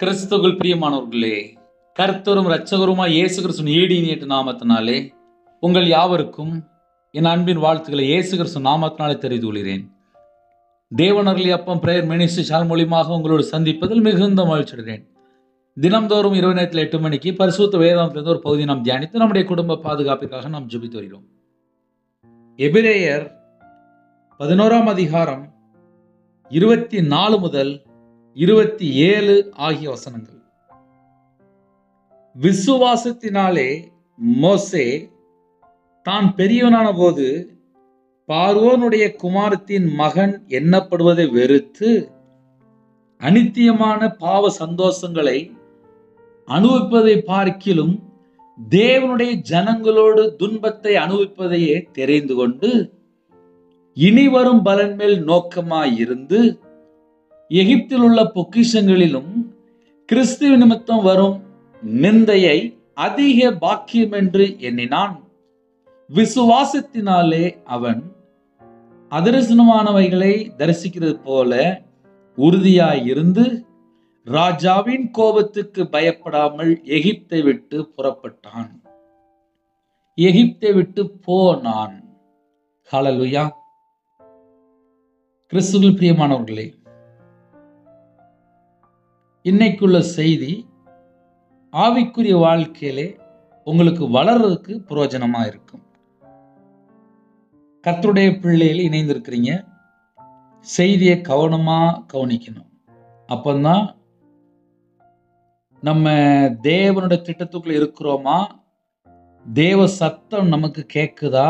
கிறிஸ்துவுக்குள் பிரியமானவர்களே, கர்த்தரும் இரட்சகருமாய் இயேசு கிறிஸ்துவின் ஈடு நாமத்தினாலே உங்கள் யாவருக்கும் என் அன்பின் வாழ்த்துக்களை இயேசு கிறிஸ்து நாமத்தினாலே தெரிவித்து கொள்கிறேன். தேவனருளி அப்பம் பிரேயர் மினிஸ்ட்ரி சேனல் மூலியமாக உங்களோடு சந்திப்பதில் மிகுந்த மகிழ்ச்சி அடைகிறேன். தினம்தோறும் இரவு நேரத்தில் 8 மணிக்கு பரிசுத்த வேதாந்தத்திலிருந்து ஒரு பகுதி நாம் தியானித்து நம்முடைய குடும்ப பாதுகாப்பிற்காக நாம் ஜெபித்து வருகிறோம். எபிரேயர் 11ஆம் அதிகாரம் 24 முதல் 27 ஆகிய வசனங்கள். விசுவாசத்தினாலே மோசே தான் பெரியவனான போது பார்வோனுடைய குமாரத்தின் மகன் எண்ணப்படுவதை வெறுத்து அநித்தியமான பாவ சந்தோஷங்களை அனுபவிப்பதை பார்க்கிலும் தேவனுடைய ஜனங்களோடு துன்பத்தை அனுபவிப்பதையே தெரிந்து கொண்டு இனி வரும் பலன் மேல் நோக்கமாயிருந்து எகிப்தில் உள்ள பொக்கிஷங்களிலும் கிறிஸ்துவ நிமித்தம் வரும் நிந்தையை அதிக பாக்கியம் என்று எண்ணினான். விசுவாசத்தினாலே அவன் அதரிசனமானவைகளை தரிசிக்கிறது போல உறுதியாயிருந்து ராஜாவின் கோபத்துக்கு பயப்படாமல் எகிப்தை விட்டு புறப்பட்டான். எகிப்தை விட்டு போனான். ஹல்லேலூயா. கிறிஸ்துவில் பிரியமானவர்களே, இன்னைக்குள்ள செய்தி ஆவிக்குரிய வாழ்க்கையிலே உங்களுக்கு வளர்றதுக்கு பிரயோஜனமா இருக்கும். கர்த்தருடைய பிள்ளைகள் இணைந்திருக்கிறீங்க, செய்தியை கவனமா கவனிக்கணும். அப்பந்தான் நம்ம தேவனுடைய திட்டத்துக்குள்ள இருக்கிறோமா, தேவ சத்தம் நமக்கு கேக்குதா,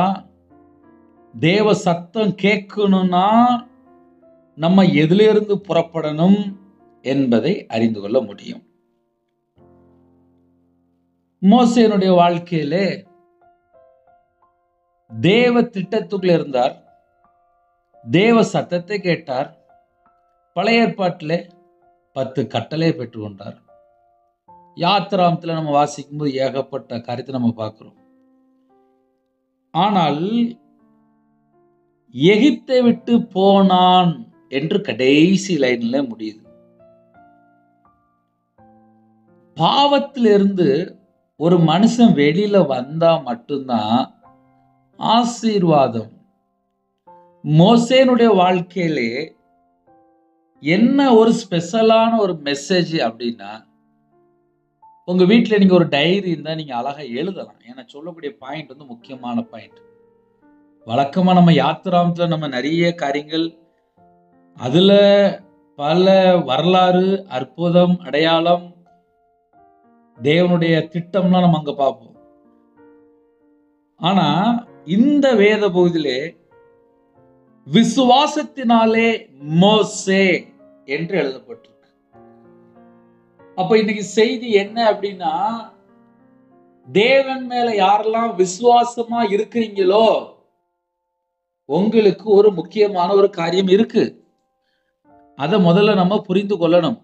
தேவ சத்தம் கேட்கணும்னா நம்ம எதிலிருந்து புறப்படணும் என்பதை அறிந்து கொள்ள முடியும். மோசேனுடைய வாழ்க்கையிலே தேவ திட்டத்துக்குள்ள இருந்தார், தேவ சத்தத்தை கேட்டார், பழைய ஏற்பாட்டில் 10 கட்டளை பெற்றுக்கொண்டார். யாத்திராமத்தில் நம்ம வாசிக்கும் போது ஏகப்பட்ட காரியத்தை நம்ம பார்க்கிறோம். ஆனால் எகிப்தை விட்டு போனான் என்று கடைசி லைன்ல முடியுது. பாவத்திலிருந்து ஒரு மனுஷன் வெளியில வந்தா மட்டும்தான் ஆசீர்வாதம். மோசேனுடைய வாழ்க்கையிலே என்ன ஒரு ஸ்பெஷலான ஒரு மெசேஜ் அப்படின்னா, உங்க வீட்டுல நீங்க ஒரு டைரி இருந்தா நீங்க அழகா எழுதலாம். ஏன்னா சொல்லக்கூடிய பாயிண்ட் வந்து முக்கியமான பாயிண்ட். வழக்கமா நம்ம யாத்திராமத்துல நம்ம நிறைய காரியங்கள், அதுல பல வரலாறு, அற்புதம், அடையாளம், தேவனுடைய திட்டம்லாம் நம்ம அங்க பார்ப்போம். ஆனா இந்த வேத பகுதியிலே விசுவாசத்தினாலே மோசே என்று எழுதப்பட்டிருக்கு. அப்ப இன்னைக்கு செய்தி என்ன அப்படின்னா, தேவன் மேல யாரெல்லாம் விசுவாசமா இருக்கிறீங்களோ உங்களுக்கு ஒரு முக்கியமான ஒரு காரியம் இருக்கு. அதை முதல்ல நம்ம புரிந்து கொள்ளணும்.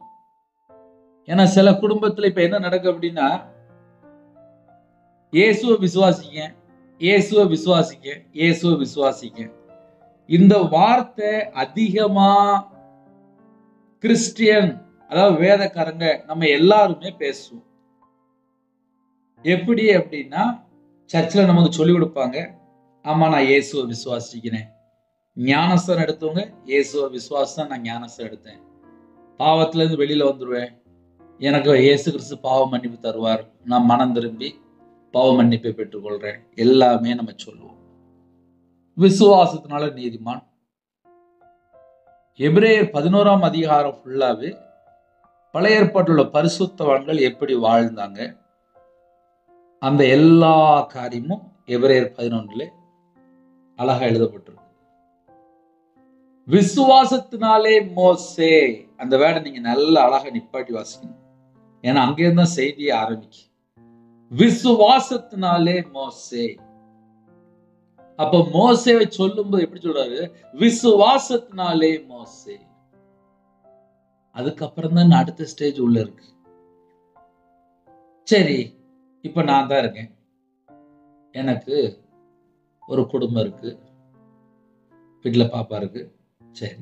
ஏன்னா சில குடும்பத்துல இப்ப என்ன நடக்கு அப்படின்னா, இயேசுவை விசுவாசிங்க, இயேசுவை விசுவாசிங்க, இயேசுவை விசுவாசிங்க. இந்த வார்த்தை அதிகமா கிறிஸ்டியன், அதாவது வேதக்காரங்க நம்ம எல்லாருமே பேசுவோம். எப்படி அப்படின்னா, சர்ச்சில் நமக்கு சொல்லி கொடுப்பாங்க, ஆமா நான் இயேசுவை விசுவாசிக்கிறேன். ஞானஸ்தானம் எடுத்தவங்க இயேசுவை விசுவாசம், நான் ஞானஸ்தானம் எடுத்தேன், பாவத்துல இருந்து வெளியில வந்துருவேன், எனக்கு இயேசு கிறிஸ்து பாவ மன்னிப்பு தருவார், நான் மனம் திரும்பி பாவ மன்னிப்பை பெற்றுக்கொள்றேன். எல்லாமே நம்ம சொல்லுவோம். விசுவாசத்தினால நீதிமான். எபிரேயர் 11ஆம் அதிகாரம் ஃபுல்லாவே பழைய ஏற்பாட்டில் உள்ள பரிசுத்தவான்கள் எப்படி வாழ்ந்தாங்க, அந்த எல்லா காரியமும் எபிரேயர் 11 அழகா எழுதப்பட்டிருக்கு. விசுவாசத்தினாலே மோசே, அந்த வேர்டை நீங்க நல்ல அழகா நிப்பாட்டி வாசிக்கணும். ஏன்னா அங்கிருந்து தான் செய்தியை ஆரம்பிக்கும். விசுவாசத்தினாலே மோசே. அப்ப மோசேவை சொல்லும்போது எப்படி சொல்றாரு? விசுவாசத்தினாலே மோசே. அதுக்கப்புறம் தான் அடுத்த ஸ்டேஜ் உள்ள இருக்கு. சரி, இப்ப நான் தான் இருக்கேன், எனக்கு ஒரு குடும்பம் இருக்கு, வீட்டுல பாப்பா இருக்கு. சரி,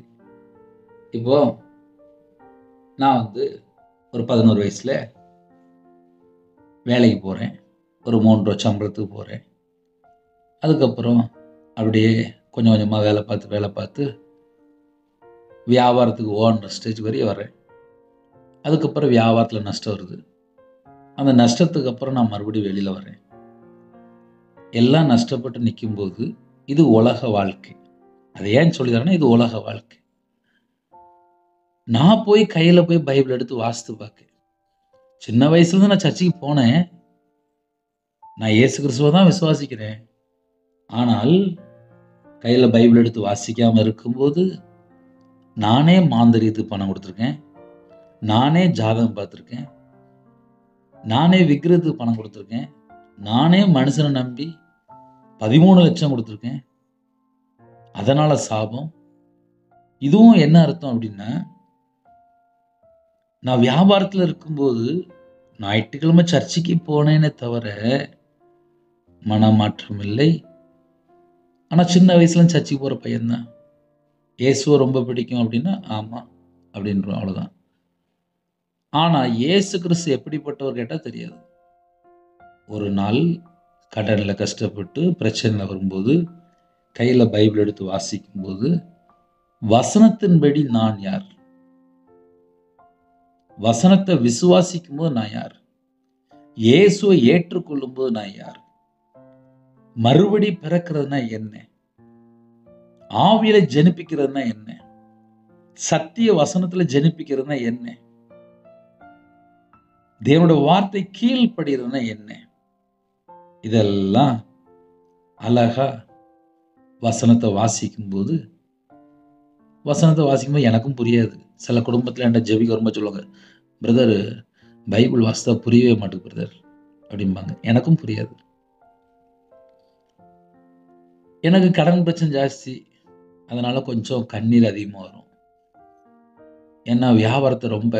இப்போ நான் ஒரு 11 வயசில் வேலைக்கு போகிறேன். ஒரு 3 ரூபா சம்பளத்துக்கு போகிறேன். அதுக்கப்புறம் அப்படியே கொஞ்சம் கொஞ்சமாக வேலை பார்த்து வியாபாரத்துக்கு ஓடுற ஸ்டேஜ் வரையும் வரேன். அதுக்கப்புறம் வியாபாரத்தில் நஷ்டம் வருது. அந்த நஷ்டத்துக்கு அப்புறம் நான் மறுபடியும் வெளியில் வரேன். எல்லாம் நஷ்டப்பட்டு நிற்கும்போது இது உலக வாழ்க்கை. அதை ஏன் சொல்லித்தரேன்னா, இது உலக வாழ்க்கை. நான் போய் கையில் போய் பைபிள் எடுத்து வாசித்து பார்க்க, சின்ன வயசுலேருந்து நான் சர்ச்சுக்கு போனேன். நான் இயேசு கிறிஸ்துவை தான் விசுவாசிக்கிறேன். ஆனால் கையில் பைபிள் எடுத்து வாசிக்காமல் இருக்கும்போது நானே மாந்திரீகத்துக்கு பணம் கொடுத்துருக்கேன், நானே ஜாதகம் பார்த்துருக்கேன், நானே விக்கிரகத்துக்கு பணம் கொடுத்துருக்கேன், நானே மனுஷனை நம்பி 13 லட்சம் கொடுத்துருக்கேன். அதனால சாபம். இதுவும் என்ன அர்த்தம் அப்படின்னா, நான் வியாபாரத்தில் இருக்கும்போது ஞாயிற்றுக்கிழமை சர்ச்சுக்கு போனேனே தவிர மனமாற்றம் இல்லை. ஆனால் சின்ன வயசுல சர்ச்சுக்கு போகிற பையன்தான். இயேசுவை ரொம்ப பிடிக்கும் அப்படின்னா ஆமாம் அப்படின்றோம், அவ்வளோதான். ஆனால் இயேசு கிறிஸ்து எப்படிப்பட்டவர் கேட்டால் தெரியாது. ஒரு நாள் கடனில் கஷ்டப்பட்டு பிரச்சனையில் வரும்போது கையில் பைபிள் எடுத்து வாசிக்கும்போது வசனத்தின்படி நான் யார், வசனத்தை விசுவாசிக்கும் போது நான் யார், இயேசுவை ஏற்றுக்கொள்ளும் போது நான் யார், மறுபடி பிறக்கிறதுனா என்ன, ஆவியில ஜெனிப்பிக்கிறதுனா என்ன, சத்திய வசனத்துல ஜெனிப்பிக்கிறதுனா என்ன, தேவனுடைய வார்த்தை கீழ்ப்படுகிறதுனா என்ன, இதெல்லாம் அழகா வசனத்தை வாசிக்கும்போது எனக்கும் புரியாது. சில குடும்பத்தில் என்ன ஜெபிக்க ரொம்ப சொல்லுவாங்க, பிரதர் பைபிள் வாசித்தா புரியவே மாட்டேங்குது பிரதர் அப்படிம்பாங்க. எனக்கும் புரியாது. எனக்கு கடன் பிரச்சனை ஜாஸ்தி, அதனால கொஞ்சம் கண்ணீர் அதிகமாக வரும். ஏன்னா வியாபாரத்தை ரொம்ப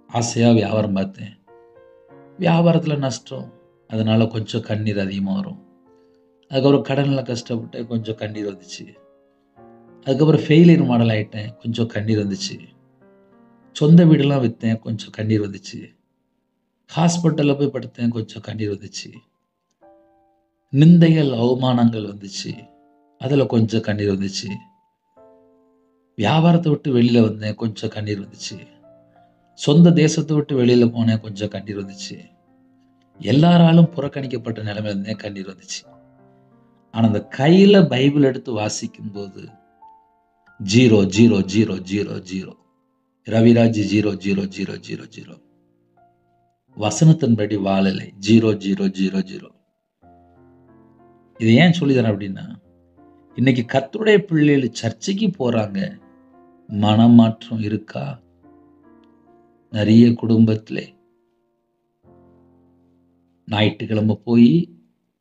ஆசையாக வியாபாரம் பார்த்தேன், வியாபாரத்தில் நஷ்டம், அதனால கொஞ்சம் கண்ணீர் அதிகமாக வரும். அதுக்கப்புறம் கடனில் கஷ்டப்பட்டேன், கொஞ்சம் கண்ணீர் வந்துச்சு. அதுக்கப்புறம் ஃபெயிலியர் மாடல் ஆகிட்டேன், கொஞ்சம் கண்ணீர் வந்துச்சு. சொந்த வீடெல்லாம் விற்றேன், கொஞ்சம் கண்ணீர் வந்துச்சு. ஹாஸ்பிட்டலில் போய் படுத்தேன், கொஞ்சம் கண்ணீர் வந்துச்சு. நிந்தைகள் அவமானங்கள் வந்துச்சு, அதில் கொஞ்சம் கண்ணீர் வந்துச்சு. வியாபாரத்தை விட்டு வெளியில் வந்தேன், கொஞ்சம் கண்ணீர் வந்துச்சு. சொந்த தேசத்தை விட்டு வெளியில் போனேன், கொஞ்சம் கண்ணீர் வந்துச்சு. எல்லாராலும் புறக்கணிக்கப்பட்ட நிலைமையில இருந்தேன், கண்ணீர் வந்துச்சு. ஆனால் அந்த கையில் பைபிள் எடுத்து வாசிக்கும் போது 0 0 0 0 0 ரவிராஜ் 0 0 0 0 0 வசனத்தின்படி வாழலை 0 0 0 0. இதை ஏன் சொல்லிதரேன் அப்படின்னா, இன்னைக்கு கர்த்தருடைய பிள்ளைகள் சர்ச்சைக்கு போறாங்க, மனமாற்றம் இருக்கா? நிறைய குடும்பத்திலே ஞாயிற்றுக்கிழமை போய்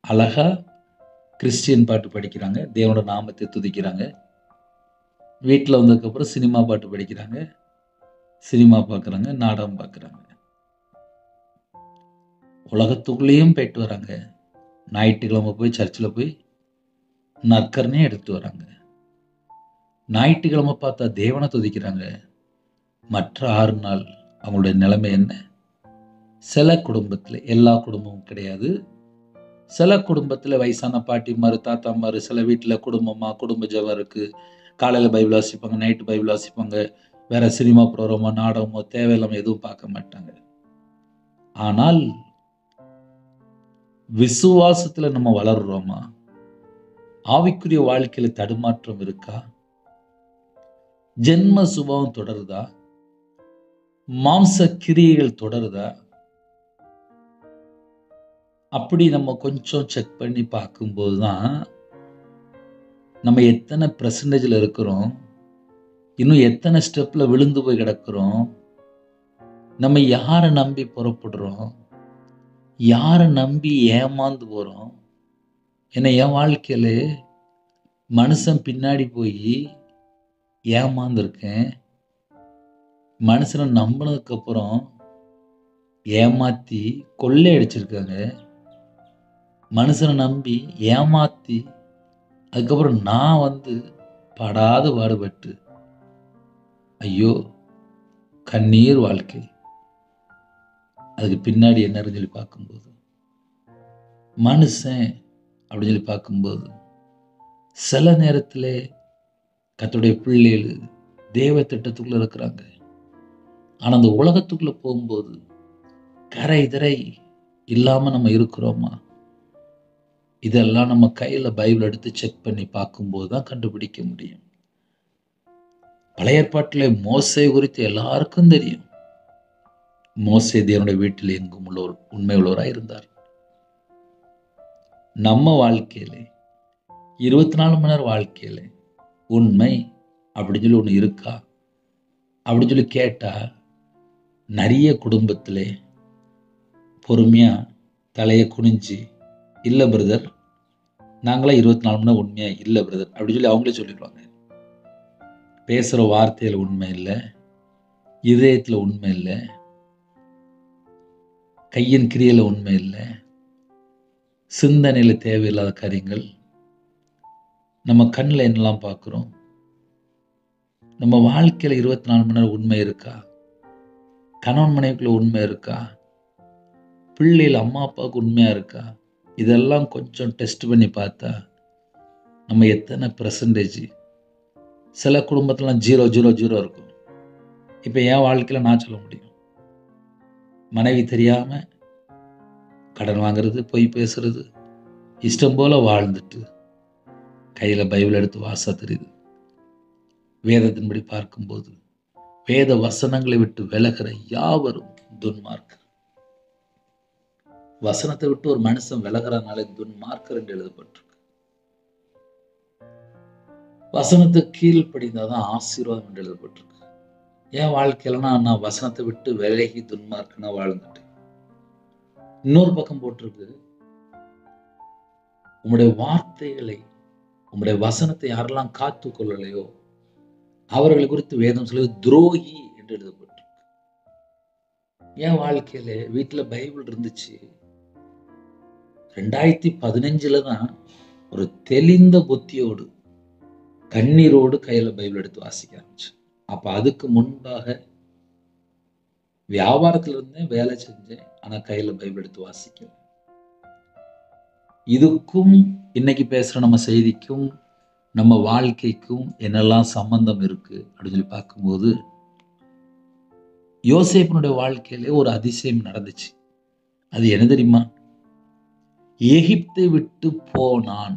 அழகா கிறிஸ்டியன் பாட்டு படிக்கிறாங்க, தேவனோட நாமத்தை துதிக்கிறாங்க. வீட்டில் வந்ததுக்கப்புறம் சினிமா பாட்டு படிக்கிறாங்க, சினிமா பார்க்குறாங்க, நாடகம் பார்க்குறாங்க. உலகத்துக்குள்ளேயும் போயிட்டு வராங்க. ஞாயிற்றுக்கிழமை போய் சர்ச்சில் போய் நற்கரணே எடுத்து வராங்க. ஞாயிற்றுக்கிழமை பார்த்தா தேவனை துதிக்கிறாங்க. மற்ற 6 நாள் அவங்களுடைய நிலைமை என்ன? சில குடும்பத்தில், எல்லா குடும்பமும் கிடையாது, சில குடும்பத்தில் வயசான பாட்டிமாரு தாத்தாமாரு, சில வீட்டில் குடும்ப ஜெபம் இருக்குது, காலையில் பைபிள் வாசிப்பாங்க, நைட்டு பைபிள் வாசிப்பாங்க, வேற சினிமா ப்ரோக்ராமோ நாடகமோ தேவையில்லாமல் எதுவும் பார்க்க மாட்டாங்க. ஆனால் விசுவாசத்துல நம்ம வளர்றோமா? ஆவிக்குரிய வாழ்க்கையில தடுமாற்றம் இருக்கா? ஜென்ம சுபாவம் தொடருதா? மாம்ச கிரியைகள் தொடருதா? அப்படி நம்ம கொஞ்சம் செக் பண்ணி பார்க்கும்போது தான் நம்ம எத்தனை பெர்சன்டேஜில் இருக்கிறோம், இன்னும் எத்தனை ஸ்டெப்பில் விழுந்து போய் கிடக்கிறோம், நம்ம யாரை நம்பி புறப்படுறோம், யாரை நம்பி ஏமாந்து போகிறோம். ஏன்னா என் வாழ்க்கையில் மனுஷன் பின்னாடி போய் ஏமாந்துருக்கேன், மனுஷனை நம்பினதுக்கப்புறம் ஏமாற்றி கொள்ளையடிச்சிருக்காங்க, மனுஷனை நம்பி ஏமாற்றி அதுக்கப்புறம் நான் படாத பாடுபட்டு, ஐயோ கண்ணீர் வாழ்க்கை. அதுக்கு பின்னாடி என்னன்னு சொல்லி பார்க்கும்போது, மனுஷன் அப்படின்னு சொல்லி பார்க்கும்போது சில நேரத்தில் கர்த்தருடைய பிள்ளைகள் தேவ திட்டத்துக்குள்ள இருக்கிறாங்க. ஆனால் அந்த உலகத்துக்குள்ள போகும்போது கரை திரை இல்லாம நம்ம இருக்கிறோமா? இதெல்லாம் நம்ம கையில பைபிள் எடுத்து செக் பண்ணி பார்க்கும்போது தான் கண்டுபிடிக்க முடியும். பழைய ஏற்பாட்டிலே மோசே குறித்து எல்லாருக்கும் தெரியும். மோசே தேவனுடைய வீட்டில் எங்கும் உள்ளவர் உண்மை உள்ளவராய் இருந்தார். நம்ம வாழ்க்கையில 24 மணி நேரம் வாழ்க்கையில உண்மை அப்படின்னு சொல்லி ஒன்று இருக்கா அப்படின்னு சொல்லி கேட்டா, நிறைய குடும்பத்திலே பொறுமையா தலையை குனிஞ்சு, இல்லை பிரதர், நாங்களாம் 24 மணி நேரம் உண்மையா இல்லை பிரதர் அப்படின்னு சொல்லி அவங்களே சொல்லிடுவாங்க. பேசுகிற வார்த்தையில் உண்மை இல்லை, இதயத்தில் உண்மை இல்லை, கையின் கிரியையில் உண்மை இல்லை, சிந்தனையில் தேவையில்லாத காரியங்கள், நம்ம கண்ணில் என்னெல்லாம் பார்க்குறோம், நம்ம வாழ்க்கையில் 24 மணி நேரம் உண்மை இருக்கா, கணவன் மனைவிக்குள்ள உண்மை இருக்கா, பிள்ளைகள் அம்மா அப்பாவுக்கு உண்மையாக இருக்கா, இதெல்லாம் கொஞ்சம் டெஸ்ட் பண்ணி பார்த்தா நம்ம எத்தனை பெர்சன்டேஜ். சில குடும்பத்திலாம் 0 இருக்கும். இப்போ என் வாழ்க்கையில் நான் சொல்ல முடியும், மனைவி தெரியாமல் கடன் வாங்குறது, பொய் பேசுறது, இஷ்டம் போல வாழ்ந்துட்டு கையில் பைபிள் எடுத்து வாசா தெரியுது. வேதத்தின்படி பார்க்கும்போது வேத வசனங்களை விட்டு விலகிற யாவரும் துன்மார்க்கர். வசனத்தை விட்டு ஒரு மனுஷன் விலகிறனாலே துன்மார்க்கர் என்று எழுதப்பட்டிருக்கு. வசனத்துக்கு கீழ்ப்படிந்தாதான் ஆசீர்வாதம் என்று எழுதப்பட்டிருக்கு. என் வாழ்க்கையில நான் வசனத்தை விட்டு விலகி துன்மார்க்கனா வாழ்ந்துட்டேன். இன்னொரு பக்கம் போட்டிருக்கு, உம்முடைய வார்த்தைகளை, உம்முடைய வசனத்தை யாரெல்லாம் காத்து கொள்ளலையோ அவர்களை குறித்து வேதம் சொல்லி துரோகி என்று எழுதப்பட்டிருக்கு. என் வாழ்க்கையில வீட்டில் பைபிள் இருந்துச்சு. 2015 தான் ஒரு தெளிந்த புத்தியோடு கண்ணீரோடு கையில பைபிள் எடுத்து வாசிக்க ஆரம்பிச்சு. அப்ப அதுக்கு முன்பாக வியாபாரத்துல இருந்தேன், வேலை செஞ்சேன், ஆனா கையில பைபிள் எடுத்து வாசிக்கல. இதுக்கும் இன்னைக்கு பேசுற நம்ம செய்திக்கும் நம்ம வாழ்க்கைக்கும் என்னெல்லாம் சம்பந்தம் இருக்கு அப்படின்னு சொல்லி பார்க்கும்போது, யோசேப்பினுடைய வாழ்க்கையிலே ஒரு அதிசயம் நடந்துச்சு. அது என்ன தெரியுமா? எகிப்தை விட்டு போனான்.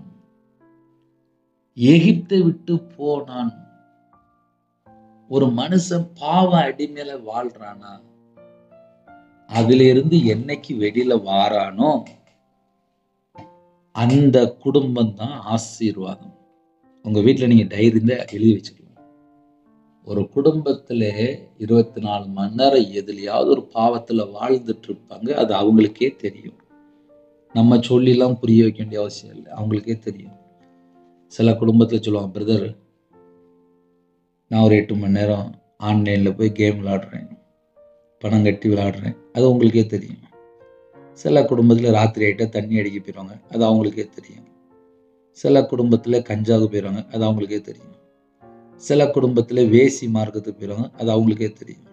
எகிப்தை விட்டு போனான். ஒரு மனுஷன் பாவ அடிமையில வாழ்றானா, அதுல இருந்து என்னைக்கு வெளியில வாரானோ அந்த குடும்பம் தான் ஆசீர்வாதம். உங்க வீட்டுல நீங்க டைரி இருந்தா எழுதி வச்சுக்கலாம். ஒரு குடும்பத்துல 24 மணி நேரம் எதுலையாவது ஒரு பாவத்துல வாழ்ந்துட்டு இருப்பாங்க. அது அவங்களுக்கே தெரியும். நம்ம சொல்லிலாம் புரிய வைக்க வேண்டிய அவசியம் இல்லை, அவங்களுக்கே தெரியும். சில குடும்பத்தில் சொல்லுவாங்க, பிரதர் நான் ஒரு 8 மணி நேரம் ஆன்லைனில் போய் கேம் விளாடுறேன், பணம் கட்டி விளாடுறேன், அது உங்களுக்கே தெரியும். சில குடும்பத்தில் ராத்திரி ஆகிட்டா தண்ணி அடிக்க போயிடுவாங்க, அது அவங்களுக்கே தெரியும். சில குடும்பத்தில் கஞ்சாவுக்கு போயிடுவாங்க, அது அவங்களுக்கே தெரியும். சில குடும்பத்தில் வேசி மார்க்கத்துக்கு போயிடுவாங்க, அது அவங்களுக்கே தெரியும்.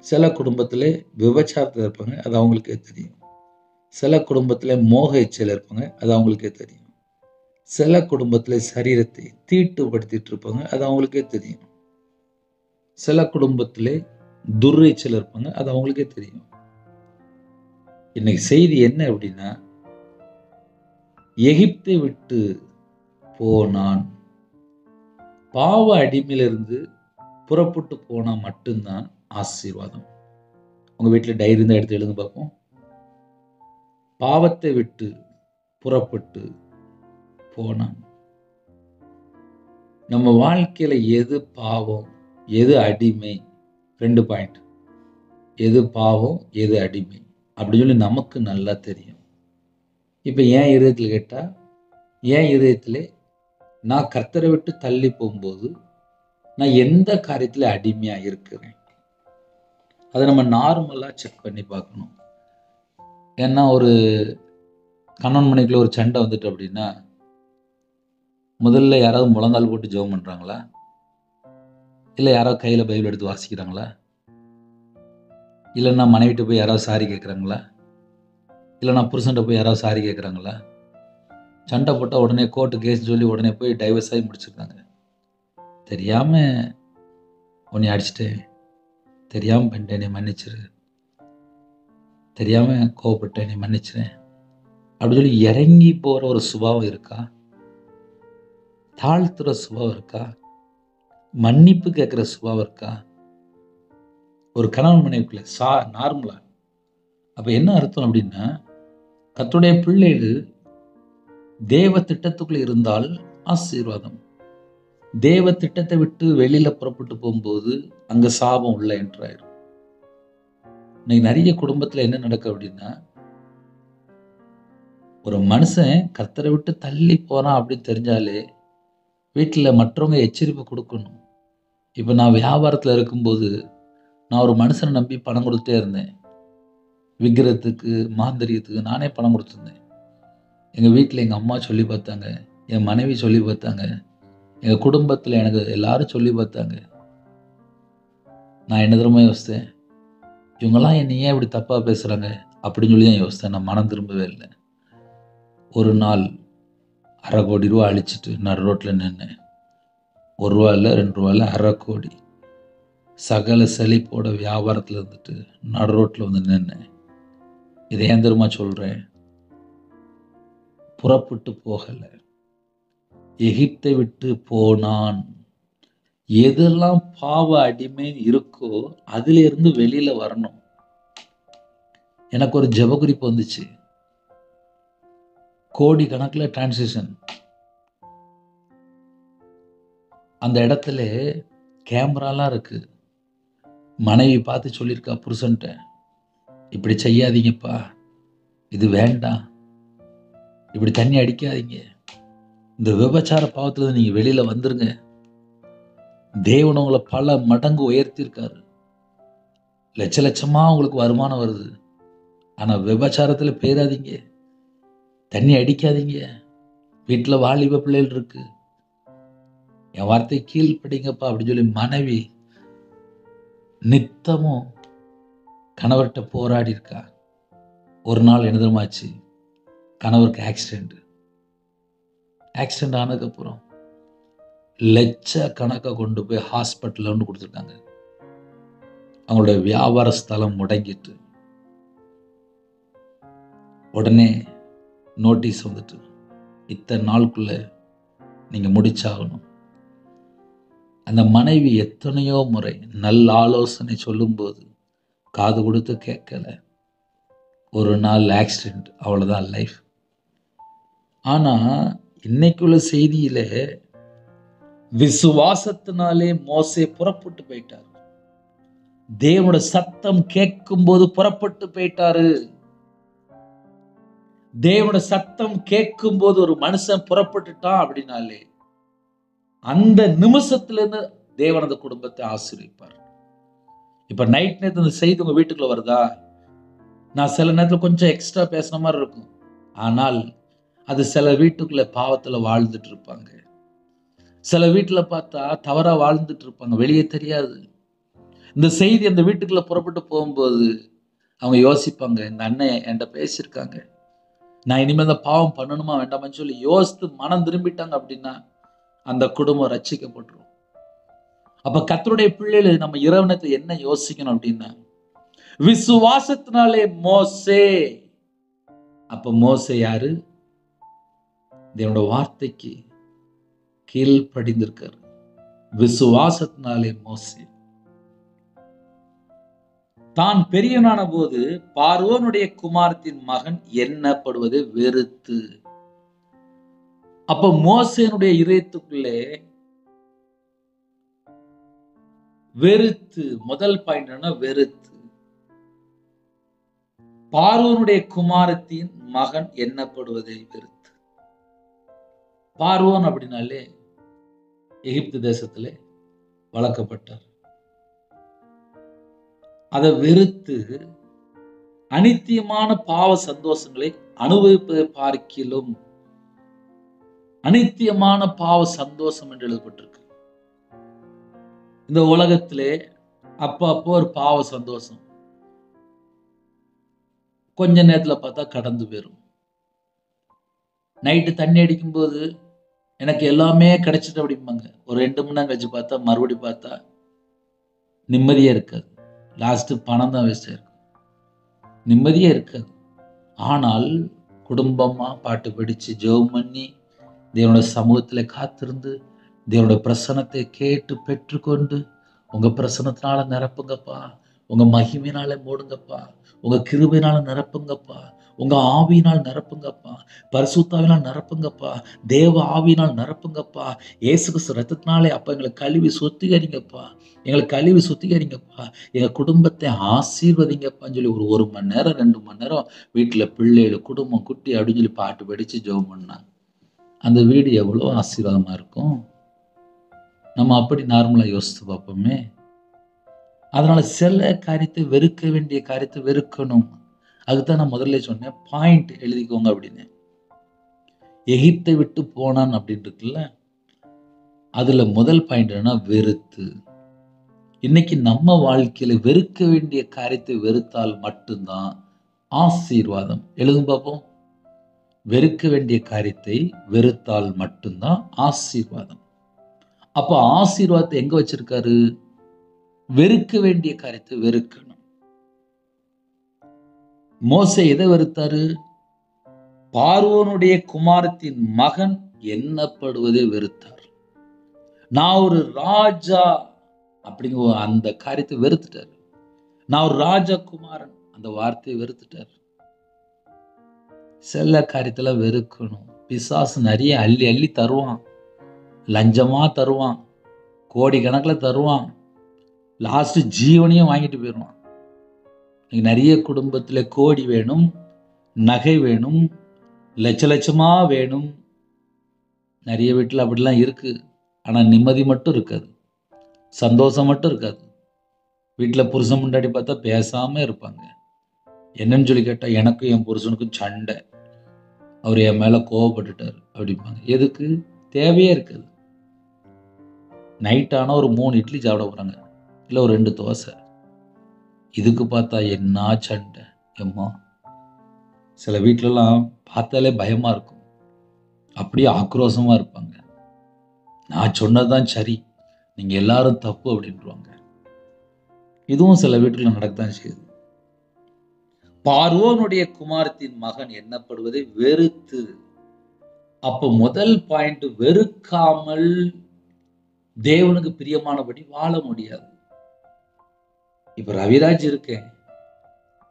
சில குடும்பத்தில் விபச்சாரத்தில் இருப்பாங்க, அது அவங்களுக்கே தெரியும். சில குடும்பத்தில் மோக இச்சையில் இருப்பாங்க, அது அவங்களுக்கே தெரியும். சில குடும்பத்தில் சரீரத்தை தீட்டுப்படுத்திட்டு இருப்பாங்க, அது அவங்களுக்கே தெரியும். சில குடும்பத்தில் துர்ரீச்சல் இருப்பாங்க, அது அவங்களுக்கே தெரியும். இன்னைக்கு செய்தி என்ன அப்படின்னா, எகிப்தை விட்டு போனான். பாவ அடிமையிலிருந்து புறப்பட்டு போனா மட்டும்தான் ஆசீர்வாதம். உங்க வீட்டில் டைரி இருந்தா எடுத்து எழுந்து பார்ப்போம். பாவத்தை விட்டு புறப்பட்டு போனான். நம்ம வாழ்க்கையில எது பாவம், எது அடிமை, 2 பாயிண்ட். எது பாவம், எது அடிமை அப்படின்னு சொல்லி நமக்கு நல்லா தெரியும். இப்ப என் இதயத்தில் கேட்டா, என் இதயத்திலே நான் கர்த்தரை விட்டு தள்ளி போகும்போது நான் எந்த காரியத்துல அடிமையா இருக்கிறேன், அதை நம்ம நார்மலா செக் பண்ணி பார்க்கணும். ஏன்னா ஒரு கணவன் மனைவிக்குள்ள ஒரு சண்டை வந்துட்டு அப்படின்னா, முதல்ல யாராவது முழங்கால் போட்டு ஜெபம் பண்றாங்களா, இல்லை யாராவது கையில பைபிள் எடுத்து வாசிக்கிறாங்களா? இல்லைன்னா மனைவிட்ட போய் யாராவது சாரி கேட்குறாங்களா? இல்லைன்னா புருஷன்ட்ட போய் யாராவது சாரி கேட்குறாங்களா? சண்டை போட்டால் உடனே கோர்ட்டு கேஸ் சொல்லி உடனே போய் டைவர்ஸ் ஆகி முடிச்சிருக்காங்க. தெரியாமல் உன்னை அடிச்சிட்டேன், தெரியாமல் பண்ணிட்டேன், நீ மன்னிச்சிரு, தெரியாமல் கோவப்பட்டேன், நீ மன்னிச்சிறேன் அப்படி சொல்லி இறங்கி போகிற ஒரு சுபாவம் இருக்கா? தாழ்த்துற சுபாவம் இருக்கா? மன்னிப்பு கேட்குற சுபாவம் இருக்கா? ஒரு கணவன் மனைவிக்குள்ள நார்மலா. அப்போ என்ன அர்த்தம் அப்படின்னா, கர்த்தருடைய பிள்ளைகள் தேவ திட்டத்துக்குள்ள இருந்தால் ஆசீர்வாதம். தேவ திட்டத்தை விட்டு வெளியில புறப்பட்டு போகும்போது அங்க சாபம் உள்ள என்றாயிரும். இன்னைக்கு நிறைய குடும்பத்துல என்ன நடக்கும் அப்படின்னா, ஒரு மனுஷன் கர்த்தரை விட்டு தள்ளி போறான் அப்படின்னு தெரிஞ்சாலே வீட்டுல மற்றவங்க எச்சரிப்பு கொடுக்கணும். இப்ப நான் வியாபாரத்துல இருக்கும்போது நான் ஒரு மனுஷனை நம்பி பணம் கொடுத்தே இருந்தேன். விக்கிரத்துக்கு, மாந்திரியத்துக்கு நானே பணம் கொடுத்துருந்தேன். எங்க வீட்டுல எங்க அம்மா சொல்லி பார்த்தாங்க, என் மனைவி சொல்லி பார்த்தாங்க, எங்க குடும்பத்துல எனக்கு எல்லாரும் சொல்லி பார்த்தாங்க. நான் என்ன தெரியுமா யோசித்தேன்? இவங்கெல்லாம் என்னை ஏன் இப்படி தப்பா பேசுறாங்க அப்படின்னு சொல்லி தான் யோசித்தேன். நான் மனம் திரும்பவே இல்லை. ஒரு நாள் ₹1/2 கோடி அழிச்சிட்டு நடு ரோட்ல நின்னேன். ₹1 இல்லை, ₹2 இல்லை, ₹1/2 கோடி சகல செழிப்போட வியாபாரத்துல இருந்துட்டு நடு ரோட்ல வந்து நின்னேன். இதை ஏன் தெரியுமா சொல்றேன்? புறப்பட்டு போகல, எகிப்தை விட்டு போனான். எதெல்லாம் பாவ அடிமை இருக்கோ அதுல இருந்து வெளியில வரணும். எனக்கு ஒரு ஜெப குறிப்பு வந்துச்சு. கோடி கணக்கில் டிரான்சாக்ஷன். அந்த இடத்துல கேமராலாம் இருக்கு. மனைவி பார்த்து சொல்லியிருக்கா புருஷன்ட்ட, இப்படி செய்யாதீங்கப்பா, இது வேண்டாம், இப்படி தண்ணி அடிக்காதீங்க, இந்த விபச்சார பாவத்துல நீங்க வெளியில வந்துருங்க, தேவன் உங்களை பல மடங்கு உயர்த்தியிருக்காரு, லட்ச லட்சமா உங்களுக்கு வருமானம் வருது, ஆனா விபச்சாரத்துல போயிடாதீங்க, தண்ணி அடிக்காதீங்க, வீட்டுல வாலிப பிள்ளைகள் இருக்கு, என் வார்த்தை கீழ்ப்படிங்கப்பா அப்படின்னு சொல்லி மனைவி நித்தமும் கணவர்கிட்ட போராடி இருக்கா. ஒரு நாள் என்ன தெரியுமாச்சு? கணவருக்கு ஆக்சிடென்ட் ஆனதுக்கப்புறம் லட்ச கணக்கை கொண்டு போய் ஹாஸ்பிட்டல்ல வந்து கொடுத்துருக்காங்க. அவங்களுடைய வியாபார ஸ்தலம் முடங்கிட்டு உடனே நோட்டீஸ் வந்துட்டு, இத்தனை நாளுக்குள்ள நீங்க முடிச்சாகணும். அந்த மனைவி எத்தனையோ முறை நல்ல ஆலோசனை சொல்லும்போது காது கொடுத்து கேட்கல. ஒரு நாள் ஆக்சிடென்ட், அவ்வளவுதான் லைஃப். ஆனா இன்னைக்குள்ள செய்தியில விசுவாசத்தினாலே மோசே புறப்பட்டு போயிட்டார். தேவனோட சத்தம் கேட்கும் போது புறப்பட்டு போயிட்டாரு. தேவனோட சத்தம் கேட்கும் போது ஒரு மனுஷன் புறப்பட்டுட்டான் அப்படின்னாலே அந்த நிமிஷத்துல இருந்து தேவன் அந்த குடும்பத்தை ஆசீர்வதிப்பார். இப்ப நைட் நேரத்து இந்த செய்தி உங்க வீட்டுக்குள்ள வருதா? நான் சில நேரத்துல கொஞ்சம் எக்ஸ்ட்ரா பேசுன மாதிரி இருக்கும், ஆனால் அது சில வீட்டுக்குள்ள பாவத்துல வாழ்ந்துட்டு இருப்பாங்க. சில வீட்டுல பார்த்தா தவறா வாழ்ந்துட்டு இருப்பாங்க, வெளியே தெரியாது. இந்த செய்தி அந்த வீட்டுக்குள்ள புறப்பட்டு போகும்போது அவங்க யோசிப்பாங்க, இந்த அண்ணன் என்கிட்ட பேசியிருக்காங்க, நான் இனிமேல் இந்த பாவம் பண்ணணுமா வேண்டாமான்னு சொல்லி யோசித்து மனம் திரும்பிட்டாங்க அப்படின்னா அந்த குடும்பம் ரட்சிக்கப்பட்டுரும். அப்ப கர்த்தருடைய பிள்ளைகள் நம்ம இரவு நேரத்துல என்ன யோசிக்கணும் அப்படின்னா, விசுவாசத்தினாலே மோசே. அப்ப மோசே யாரு? தேவனோட வார்த்தைக்கு கீழ்ப்படிந்திருக்காரு. விசுவாசத்தினாலே மோசே தான் பெரியவனான போது பார்வோனுடைய குமாரத்தின் மகன் எண்ணப்படுவதை வெறுத்து. அப்ப மோசேனுடைய இதயத்துக்குள்ளே வெறுத்து, முதல் பாயிண்ட் என்ன? வெறுத்து. பார்வோனுடைய குமாரத்தின் மகன் எண்ணப்படுவதை வெறுத்து. பார்வோன் அப்படின்னாலே எகிப்து தேசத்திலே வளர்க்கப்பட்டார். அதை வெறுத்து அனித்தியமான பாவ சந்தோஷங்களை அனுபவிப்பதை பார்க்கிலும் அனித்தியமான பாவ சந்தோஷம் என்று எழுதப்பட்டிருக்கு. இந்த உலகத்திலே அப்போ ஒரு பாவ சந்தோஷம், கொஞ்ச நேரத்தில் பார்த்தா கடந்து போயிடும். நைட்டு தண்ணி அடிக்கும்போது எனக்கு எல்லாமே கிடைச்சிட்டு அப்படிம்பாங்க. ஒரு 2 மணி நேரம் கழிச்சு பார்த்தா மறுபடி பார்த்தா நிம்மதியே இருக்காது. லாஸ்ட்டு பணம் தான் வேஸ்ட் ஆயிருக்கும். நிம்மதியே இருக்காது. ஆனால் குடும்பமா பாட்டு படிச்சு ஜெபம் பண்ணி தேவனுடைய சமூகத்துல காத்திருந்து தேவனுடைய பிரசன்னத்தை கேட்டு பெற்றுக்கொண்டு உங்க பிரசன்னத்தினால நிரப்புங்கப்பா, உங்க மகிமையினால மூடுங்கப்பா, உங்க கிருபையினால நிரப்புங்கப்பா, உங்க ஆவியினால் நிரப்புங்கப்பா, பரிசுத்தாவினால் நிரப்புங்கப்பா, தேவ ஆவியினால் நிரப்புங்கப்பா, இயேசு கிறிஸ்து ரத்தத்தினாலே அப்பா எங்களை கழுவி சுத்திகரிங்கப்பா, எங்களை கழுவி சுத்திகரிங்கப்பா, எங்க குடும்பத்தை ஆசீர்வதிங்கப்பான்னு சொல்லி ஒரு மணி நேரம் 2 மணி நேரம் வீட்டில் பிள்ளைகள் குடும்பம் குட்டி அப்படின்னு சொல்லி பாட்டு படிச்சு ஜெபம் பண்ணாங்க. அந்த வீடு எவ்வளோ ஆசீர்வாதமா இருக்கும். நம்ம அப்படி நார்மலா யோசித்து பார்ப்போமே. அதனால சில காரியத்தை வெறுக்க வேண்டிய காரியத்தை வெறுக்கணும். அதுதான் நான் முதல்ல சொன்னேன், பாயிண்ட் எழுதிக்கோங்க அப்படின்னு. எகிப்தை விட்டு போனான் அப்படின்னு இருக்குல்ல, அதுல முதல் பாயிண்ட் என்னன்னா வெறுத்து. இன்னைக்கு நம்ம வாழ்க்கையில வெறுக்க வேண்டிய காரியத்தை வெறுத்தால் மட்டும்தான் ஆசீர்வாதம். எழுதும் பார்ப்போம். வெறுக்க வேண்டிய காரியத்தை வெறுத்தால் மட்டும்தான் ஆசீர்வாதம். அப்ப ஆசீர்வாதத்தை எங்க வச்சிருக்காரு? வெறுக்க வேண்டிய காரியத்தை வெறுக்கணும். மோசே எதை வெறுத்தாரு? பார்வோனுடைய குமாரத்தின் மகன் எண்ணப்படுவதை வெறுத்தார். நான் ஒரு ராஜா அப்படிங்கிற அந்த காரியத்தை வெறுத்துட்டார். நான் ஒரு ராஜா குமாரன் அந்த வார்த்தையை வெறுத்துட்டார். சில காரியத்துல வெறுக்கணும். பிசாசு நிறைய அள்ளி அள்ளி தருவான், லஞ்சமா தருவான், கோடி கணக்கில் தருவான், லாஸ்ட் ஜீவனையும் வாங்கிட்டு போயிடுவான். நிறைய குடும்பத்துல கோடி வேணும், நகை வேணும், லட்ச லட்சமா வேணும். நிறைய வீட்டில் அப்படிலாம் இருக்கு. ஆனா நிம்மதி மட்டும் இருக்காது, சந்தோஷம் மட்டும் இருக்காது. வீட்டில் புருஷன் முன்னாடி பார்த்தா பேசாம இருப்பாங்க. என்னன்னு சொல்லி கேட்டா, எனக்கும் என் புருஷனுக்கும் சண்டை, அவர் என் மேல கோவப்பட்டுட்டார் அப்படிம்பாங்க. எதுக்கு? தேவையே இருக்காது. நைட் ஆனா ஒரு 3 இட்லி சாப்பிட போறாங்க, இல்லை ஒரு 2 தோசை. இதுக்கு பார்த்தா என்ன சண்டை எம்மா. சில வீட்டிலலாம் பார்த்தாலே பயமா இருக்கும், அப்படியே ஆக்ரோஷமா இருப்பாங்க. நான் சொன்னதுதான் சரி, நீங்க எல்லாரும் தப்பு அப்படின்றாங்க. இதுவும் சில வீட்டுல நடக்கத்தான் செய்யுது. பார்வோனுடைய குமாரத்தின் மகன் எண்ணப்படுவதை வெறுத்து. அப்ப முதல் பாயிண்ட், வெறுக்காமல் தேவனுக்கு பிரியமானபடி வாழ முடியாது. இப்ப ரவிராஜ் இருக்கேன்,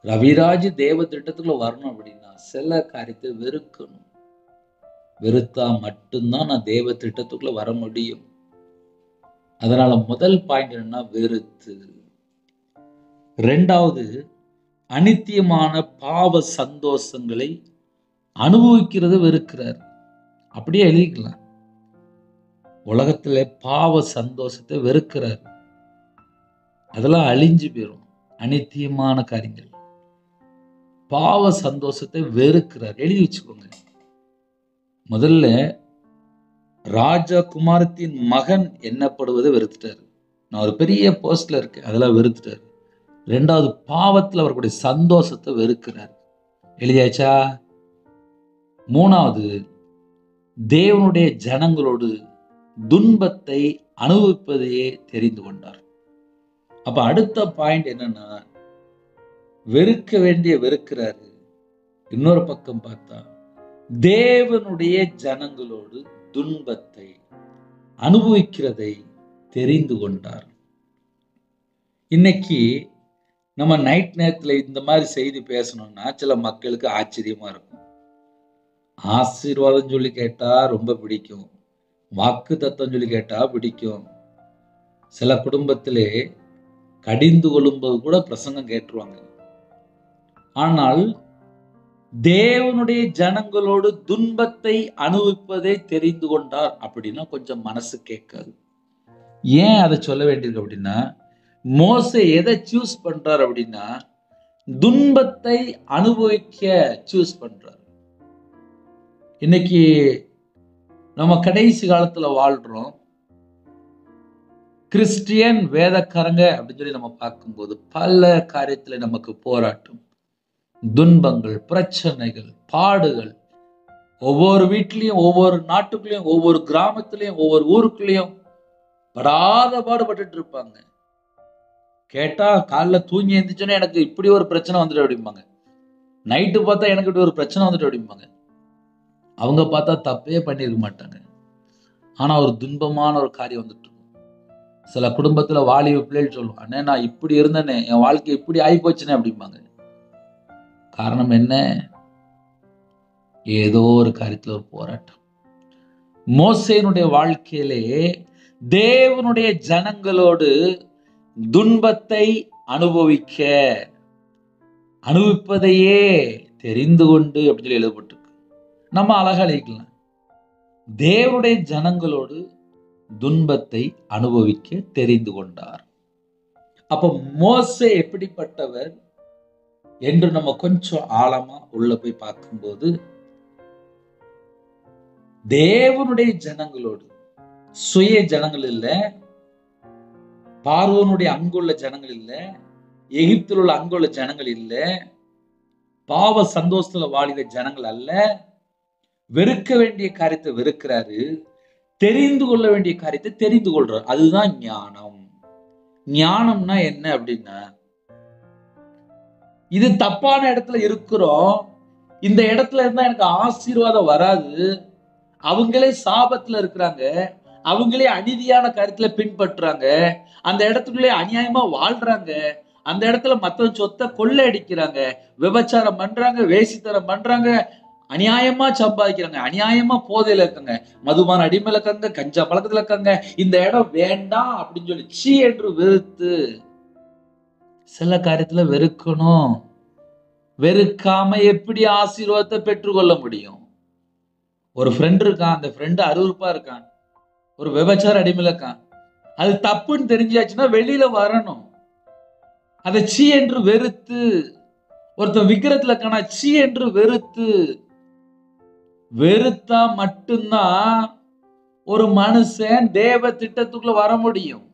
ரவிராஜ் தேவ திட்டத்துக்குள்ள வரணும் அப்படின்னா சில காரியத்தை வெறுக்கணும். வெறுத்தா மட்டும்தான் நான் தேவ திட்டத்துக்குள்ள வர முடியும். அதனால முதல் பாயிண்ட் என்னன்னா வெறுத்து. ரெண்டாவது, அனித்தியமான பாவ சந்தோஷங்களை அனுபவிக்கிறது வெறுக்கிறார். அப்படியே எழுதிக்கலாம். உலகத்துல பாவ சந்தோஷத்தை வெறுக்கிறார். அதெல்லாம் அழிஞ்சு போயிடும். அனித்தியமான காரியங்கள், பாவ சந்தோஷத்தை வெறுக்கிறார். எழுதி வச்சுக்கோங்க. முதல்ல ராஜா குமாரத்தின் மகன் எண்ணப்படுவதை வெறுத்துட்டாரு. நான் ஒரு பெரிய போஸ்ட்ல இருக்கேன், அதெல்லாம் வெறுத்துட்டாரு. ரெண்டாவது, பாவத்தில் அவர்களுடைய சந்தோஷத்தை வெறுக்கிறார். எழுதியாச்சா? மூணாவது, தேவனுடைய ஜனங்களோடு துன்பத்தை அனுபவிப்பதையே தெரிந்து கொண்டார். அப்ப அடுத்த பாயிண்ட் என்னன்னா, வெறுக்க வேண்டிய வெறுக்கிறாரு. இன்னொரு பக்கம் பார்த்தா தேவனுடைய ஜனங்களோடு துன்பத்தை அனுபவிக்கிறதை தெரிந்து கொண்டார். இன்னைக்கு நம்ம நைட் நேரத்துல இந்த மாதிரி செய்தி பேசணும்னா சில மக்களுக்கு ஆச்சரியமா இருக்கும். ஆசீர்வாதம் சொல்லி கேட்டா ரொம்ப பிடிக்கும், வாக்கு தத்துவம் சொல்லி கேட்டா பிடிக்கும். சில குடும்பத்திலே கடிந்து கொள்ளும்போது கூட பிரசங்கம் கேட்டுருவாங்க. ஆனால் தேவனுடைய ஜனங்களோடு துன்பத்தை அனுபவிப்பதை தெரிந்து கொண்டார் அப்படின்னா கொஞ்சம் மனசு கேட்காது. ஏன் அதை சொல்ல வேண்டியிருக்கு அப்படின்னா, மோசே எதை சூஸ் பண்றார் அப்படின்னா, துன்பத்தை அனுபவிக்க சூஸ் பண்றார். இன்னைக்கு நம்ம கடைசி காலத்துல வாழ்றோம். கிறிஸ்டியன் வேதக்காரங்க அப்படின்னு சொல்லி நம்ம பார்க்கும்போது பல காரியத்துல நமக்கு போராட்டம், துன்பங்கள், பிரச்சனைகள், பாடுகள் ஒவ்வொரு வீட்லயும், ஒவ்வொரு நாட்டுக்குள்ளயும், ஒவ்வொரு கிராமத்திலையும், ஒவ்வொரு ஊருக்குள்ளயும் படாத பாடுபட்டு இருப்பாங்க. கேட்டா காலைல தூங்கி எழுந்திரிச்சோன்னே எனக்கு இப்படி ஒரு பிரச்சனை வந்துட்டு அப்படிம்பாங்க. நைட்டு பார்த்தா எனக்கு இப்படி ஒரு பிரச்சனை வந்துட்டு அப்படிம்பாங்க. அவங்க பார்த்தா தப்பே பண்ணியிருக்க மாட்டாங்க. ஆனா ஒரு துன்பமான ஒரு காரியம் வந்துட்டு இருக்கும். சில குடும்பத்துல வாலிப பிள்ளைகள் சொல்லும், அண்ணே நான் இப்படி இருந்தேனே, என் வாழ்க்கை இப்படி ஆகி போச்சுனே அப்படிம்பாங்க. காரணம் என்ன? ஏதோ ஒரு காரியத்துல ஒரு போராட்டம். மோசேனுடைய வாழ்க்கையிலே தேவனுடைய ஜனங்களோடு துன்பத்தை அனுபவிப்பதையே தெரிந்து கொண்டு அப்படின்னு சொல்லி எழுதப்பட்டிருக்கு. நம்ம அழகா எழுதிக்கலாம், தேவனுடைய ஜனங்களோடு துன்பத்தை அனுபவிக்க தெரிந்து கொண்டார். அப்ப மோசே எப்படிப்பட்டவர் என்று நம்ம கொஞ்சம் ஆழமா உள்ள போய் பார்க்கும்போது, தேவனுடைய ஜனங்களோடு, சுய ஜனங்கள் இல்ல, பார்வோனுடைய அங்குள்ள ஜனங்கள் இல்ல, எகிப்தில் உள்ள அங்குள்ள ஜனங்கள் இல்ல, பாவ சந்தோஷத்துல வாழித ஜனங்கள் அல்ல. வெறுக்க வேண்டிய காரியத்தை வெறுக்கிறாரு, தெரிந்து கொள்ள வேண்டிய காரியத்தை தெரிந்து கொள்றாரு. அதுதான் ஞானம். ஞானம்னா என்ன அப்படின்னா, இது தப்பான இடத்துல இருக்கிறோம், இந்த இடத்துல இருந்தா எனக்கு ஆசீர்வாதம் வராது, அவங்களே சாபத்துல இருக்கிறாங்க, அவங்களே அநீதியான காரியத்துல பின்பற்றுறாங்க, அந்த இடத்துக்குள்ளே அநியாயமா வாழ்றாங்க, அந்த இடத்துல மத்த சொத்தை கொள்ளை அடிக்கிறாங்க, விபச்சாரம் பண்றாங்க, வேசித்தனம் பண்றாங்க, அநியாயமா சம்பாதிக்கிறாங்க, அநியாயமா போதையில இருக்காங்க, மதுபான அடிமையில இருக்காங்க, கஞ்சா பழக்கத்துல இருக்காங்க, இந்த இடம் வேண்டாம் அப்படின்னு சொல்லி சீ என்று வெறுத்து, சில காரியத்துல வெறுக்கணும். வெறுக்காம எப்படி ஆசீர்வாதத்தை பெற்றுக்கொள்ள முடியும்? ஒரு ஃப்ரெண்ட் இருக்கான், அந்த ஃப்ரெண்டு அருவருப்பா இருக்கான், ஒரு விபச்சார அடிமையில இருக்கான், அது தப்புன்னு தெரிஞ்சாச்சுன்னா வெளியில வரணும். அதை சீ என்று வெறுத்து, ஒருத்தன் விக்கிரத்துல இருக்கானா சீ என்று வெறுத்தா மட்டும்தான் ஒரு மனுஷன் தேவ திட்டத்துக்குள்ள வர முடியும்.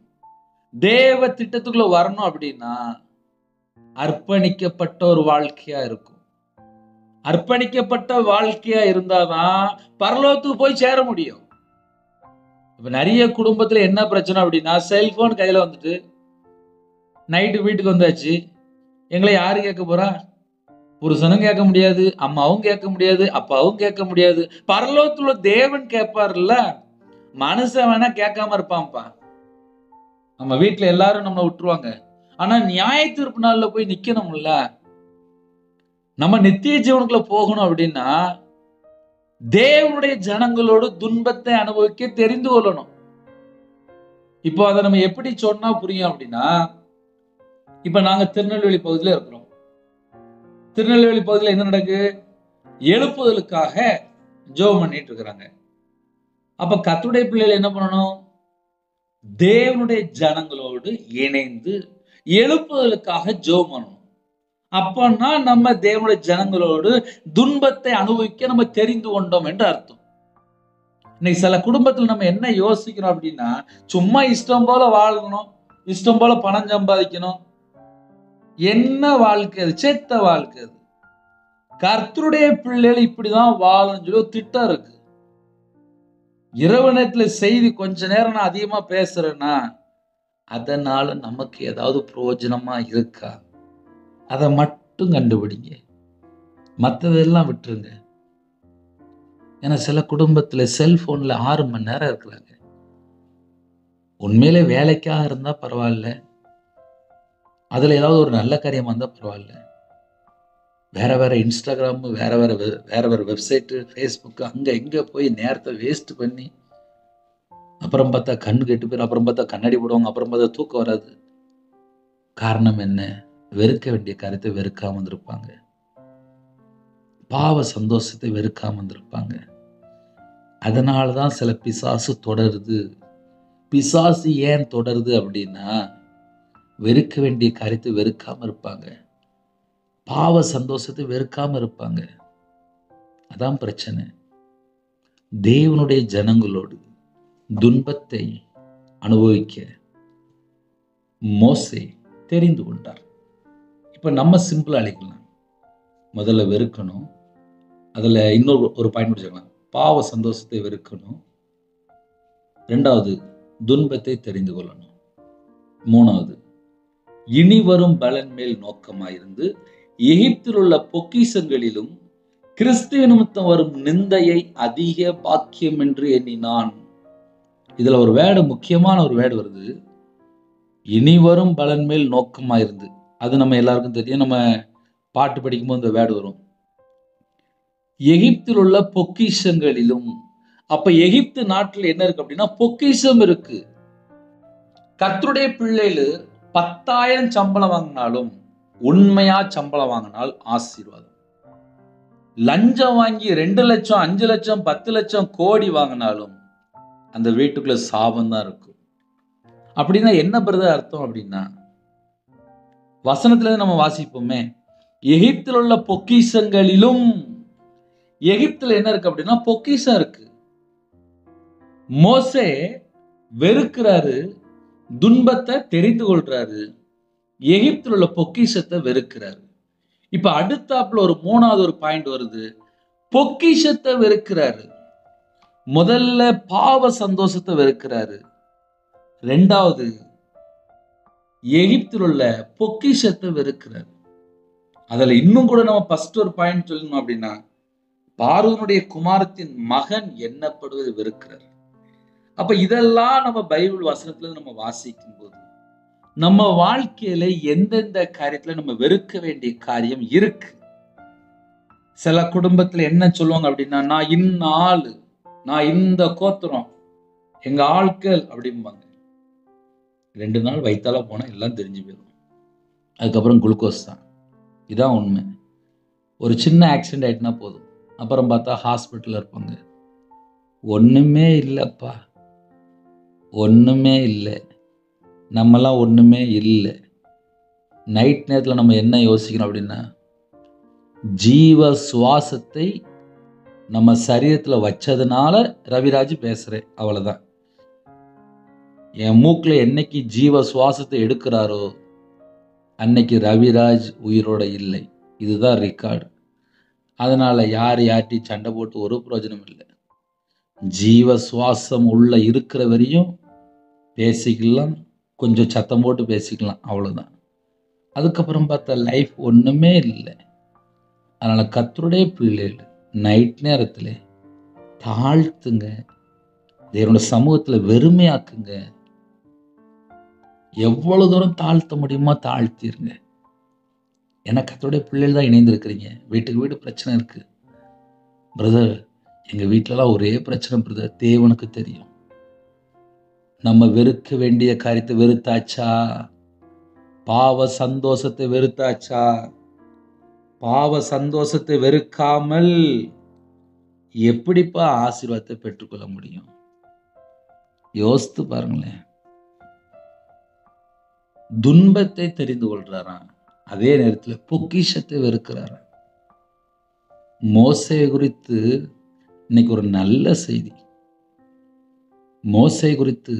தேவ திட்டத்துக்குள்ள வரணும் அப்படின்னா அர்ப்பணிக்கப்பட்ட ஒரு வாழ்க்கையா இருக்கும். அர்ப்பணிக்கப்பட்ட வாழ்க்கையா இருந்தாதான் பரலோகத்துக்கு போய் சேர முடியும். இப்ப நிறைய குடும்பத்துல என்ன பிரச்சனை அப்படின்னா, செல்போன் கையில வந்துட்டு நைட்டு வீட்டுக்கு வந்தாச்சு, எங்களை யாரு கேட்க போறா? புருஷனும் கேட்க முடியாது, அம்மாவும் கேட்க முடியாது, அப்பாவும் கேட்க முடியாது. பரலோகத்துல தேவன் கேட்பார்ல, மனுஷன் வேணா கேட்காம இருப்பான்ப்பா. நம்ம வீட்டுல எல்லாரும் நம்மளை விட்டுருவாங்க, ஆனா நியாய தீர்ப்பு நாள்ல போய் நிக்கணும்ல. நம்ம நித்திய ஜீவனுக்குள்ள போகணும் அப்படின்னா தேவனுடைய ஜனங்களோடு துன்பத்தை அனுபவிக்க தெரிந்து கொள்ளணும். இப்போ அதை நம்ம எப்படி சொன்னா புரியும் அப்படின்னா, இப்ப நாங்க திருநெல்வேலி பகுதியில இருக்கிறோம். திருநெல்வேலி பகுதியில என்ன நடக்கு? எழுப்புதலுக்காக ஜெபம் பண்ணிட்டு இருக்கிறாங்க. அப்ப கர்த்தருடைய பிள்ளைகள் என்ன பண்ணணும்? தேவனுடைய ஜனங்களோடு இணைந்து எழுப்புதலுக்காக ஜெபம் பண்ணணும். அப்பன்னா நம்ம தேவனுடைய ஜனங்களோடு துன்பத்தை அனுபவிக்க நம்ம தெரிந்து கொண்டோம் என்று அர்த்தம். இன்னைக்கு சில குடும்பத்தில் நம்ம என்ன யோசிக்கிறோம் அப்படின்னா, சும்மா இஷ்டம் போல வாழணும், இஷ்டம் போல பணம் சம்பாதிக்கணும். என்ன வாழ்க்கை அது? செத்த வாழ்க்கை அது. கர்த்தருடைய பிள்ளைகள் இப்படிதான் வாழணும் சொல்லி ஒரு திட்டம் இருக்கு. இரவு நேரத்துல செய்தி கொஞ்ச நேரம் நான் அதிகமா பேசுறேன்னா அதனால நமக்கு ஏதாவது பிரயோஜனமா இருக்கா? அதை மட்டும் கண்டுபிடிங்க, மற்றதெல்லாம் விட்டுருங்க. ஏன்னா சில குடும்பத்துல செல்போன்ல 6 மணி நேரம் இருக்கிறாங்க. உண்மையிலே வேலைக்காக இருந்தா பரவாயில்ல, அதுல ஏதாவது ஒரு நல்ல காரியம் வந்தா பரவாயில்ல. வேற வேற இன்ஸ்டாகிராம், வேற வேற வெப்சைட்டு, ஃபேஸ்புக், அங்க எங்க போய் நேரத்தை வேஸ்ட் பண்ணி அப்புறம் பார்த்தா கண்ணு கெட்டு போயிடும், அப்புறம் பார்த்தா கண்ணாடி போடுவாங்க, அப்புறம் பார்த்தா தூக்கம் வராது. காரணம் என்ன? வெறுக்க வேண்டிய காரியத்தை வெறுக்காம வந்திருப்பாங்க, பாவ சந்தோஷத்தை வெறுக்காம வந்திருப்பாங்க. அதனாலதான் சில பிசாசு தொடருது. பிசாசு ஏன் தொடருது அப்படின்னா, வெறுக்க வேண்டிய காரியத்தை வெறுக்காம இருப்பாங்க, பாவ சந்தோஷத்தை வெறுக்காம இருப்பாங்க. அதான் பிரச்சனை. தேவனுடைய ஜனங்களோடு துன்பத்தை அனுபவிக்க மோசே தெரிந்து கொண்டார். இப்ப நம்ம சிம்பிளா அழைக்கலாம், முதல்ல வெறுக்கணும். அதில் இன்னொரு ஒரு பாயிண்ட் வச்சுக்கலாம். பாவ சந்தோஷத்தை வெறுக்கணும். 2வது துன்பத்தை தெரிந்து கொள்ளணும். 3வது இனி வரும் பலன் மேல் நோக்கமாயிருந்து எகிப்தில் உள்ள பொக்கிஷங்களிலும் கிறிஸ்துவ நிமித்தம் வரும் நிந்தையை அதிக பாக்கியம் என்று எண்ணினான். இதுல ஒரு வேர்டு, முக்கியமான ஒரு வேர்டு வருது. இனி வரும் பலன் மேல் நோக்கமாயிருந்து. அது நம்ம எல்லாருக்கும் தெரியும். நம்ம பாட்டு படிக்கும்போது இந்த வேர்டு வரும். எகிப்தில் உள்ள பொக்கிஷங்களிலும். அப்ப எகிப்து நாட்டில் என்ன இருக்கு அப்படின்னா பொக்கிஷம் இருக்கு. கர்த்தருடைய பிள்ளைகள் 10,000 சம்பளம் வாங்கினாலும் உண்மையா சம்பளம் வாங்கினால் ஆசீர்வாதம். லஞ்சம் வாங்கி 2 லட்சம் 5 லட்சம் 10 லட்சம் கோடி வாங்கினாலும் அந்த வீட்டுக்குள்ள சாபம் தான் இருக்கும். அப்படின்னா என்ன பிரதர் அர்த்தம் அப்படின்னா, வசனத்துல நம்ம வாசிப்போமே, எகிப்தில் உள்ள பொக்கிஷங்களிலும். எகிப்துல என்ன இருக்கு அப்படின்னா பொக்கிஷம் இருக்கு. மோசே வெறுக்கிறாரு, துன்பத்தை தெரிந்து கொள்றாரு, எகிப்தில் உள்ள பொக்கிஷத்தை வெறுக்கிறாரு. இப்ப அடுத்தாப்புல ஒரு 3வது ஒரு பாயிண்ட் வருது. பொக்கிஷத்தை வெறுக்கிறாரு. முதல்ல பாவ சந்தோஷத்தை வெறுக்கிறாரு. 2வது எகிப்தில் உள்ள பொக்கிஷத்தை வெறுக்கிறாரு. அதுல இன்னும் கூட நம்ம ஃபர்ஸ்ட் ஒரு பாயிண்ட் சொல்லணும் அப்படின்னா, பார்வோனுடைய குமாரத்தின் மகன் எண்ணப்படுவது வெறுக்கிறார். அப்ப இதெல்லாம் நம்ம பைபிள் வசனத்துல நம்ம வாசிக்கும் போது நம்ம வாழ்க்கையில எந்தெந்த காரியத்துல நம்ம வெறுக்க வேண்டிய காரியம் இருக்கு. சில குடும்பத்துல என்ன சொல்லுவாங்க அப்படின்னா, நான் இன்ன ஆளு, நான் இந்த கோத்திரம், எங்க ஆட்கள் அப்படிம்பாங்க. 2 நாள் வயித்தால போனா எல்லாம் தெரிஞ்சு போயிடும். அதுக்கப்புறம் குளுக்கோஸ் தான். இதான் உண்மை. ஒரு சின்ன ஆக்சிடென்ட் ஆயிட்டுனா போதும், அப்புறம் பார்த்தா ஹாஸ்பிட்டல்ல இருப்பாங்க. ஒண்ணுமே இல்லப்பா, ஒண்ணுமே இல்லை, நம்மலாம் ஒண்ணுமே இல்லை. நைட் நேரத்தில் நம்ம என்ன யோசிக்கணும் அப்படின்னா, ஜீவ சுவாசத்தை நம்ம சரீரத்துல வச்சதுனால ரவிராஜ் பேசுறேன், அவ்வளவுதான். என் மூக்குல என்னைக்கு ஜீவ சுவாசத்தை எடுக்கிறாரோ அன்னைக்கு ரவிராஜ் உயிரோட இல்லை. இதுதான் ரெக்கார்டு. அதனால யார்கிட்டையும் சண்டை போட்டு ஒரு பிரயோஜனம் இல்லை. ஜீவ சுவாசம் உள்ள இருக்கிற வரையும் பேசிக்கலாம், கொஞ்சம் சத்தம் போட்டு பேசிக்கலாம், அவ்வளவுதான். அதுக்கப்புறம் பார்த்தா லைஃப் ஒண்ணுமே இல்லை. அதனால கர்த்தருடைய பிள்ளைகள் நைட் நேரத்துல தாழ்த்துங்க, தேவனுடைய சமூகத்துல வெறுமையாக்குங்க. எவ்வளவு தூரம் தாழ்த்த முடியுமோ தாழ்த்திருங்க. ஏன்னா கர்த்தருடைய பிள்ளைகள் தான் இணைந்திருக்கிறீங்க. வீட்டுக்கு வீடு பிரச்சனை இருக்கு. பிரதர், எங்க வீட்டிலலாம் ஒரே பிரச்சனை பிரதர், தேவனுக்கு தெரியும். நம்ம வெறுக்க வேண்டிய காரியத்தை வெறுத்தாச்சா? பாவ சந்தோஷத்தை வெறுத்தாச்சா? பாவ சந்தோஷத்தை வெறுக்காமல் எப்படிப்பா ஆசீர்வாதத்தை பெற்றுக்கொள்ள முடியும்? யோசித்து பாருங்களேன். துன்பத்தை தெரிந்து கொள்றாராம், அதே நேரத்தில் பொக்கிஷத்தை வெறுக்கிறாராம். மோசே குறித்து இன்னைக்கு ஒரு நல்ல செய்தி. மோசே குறித்து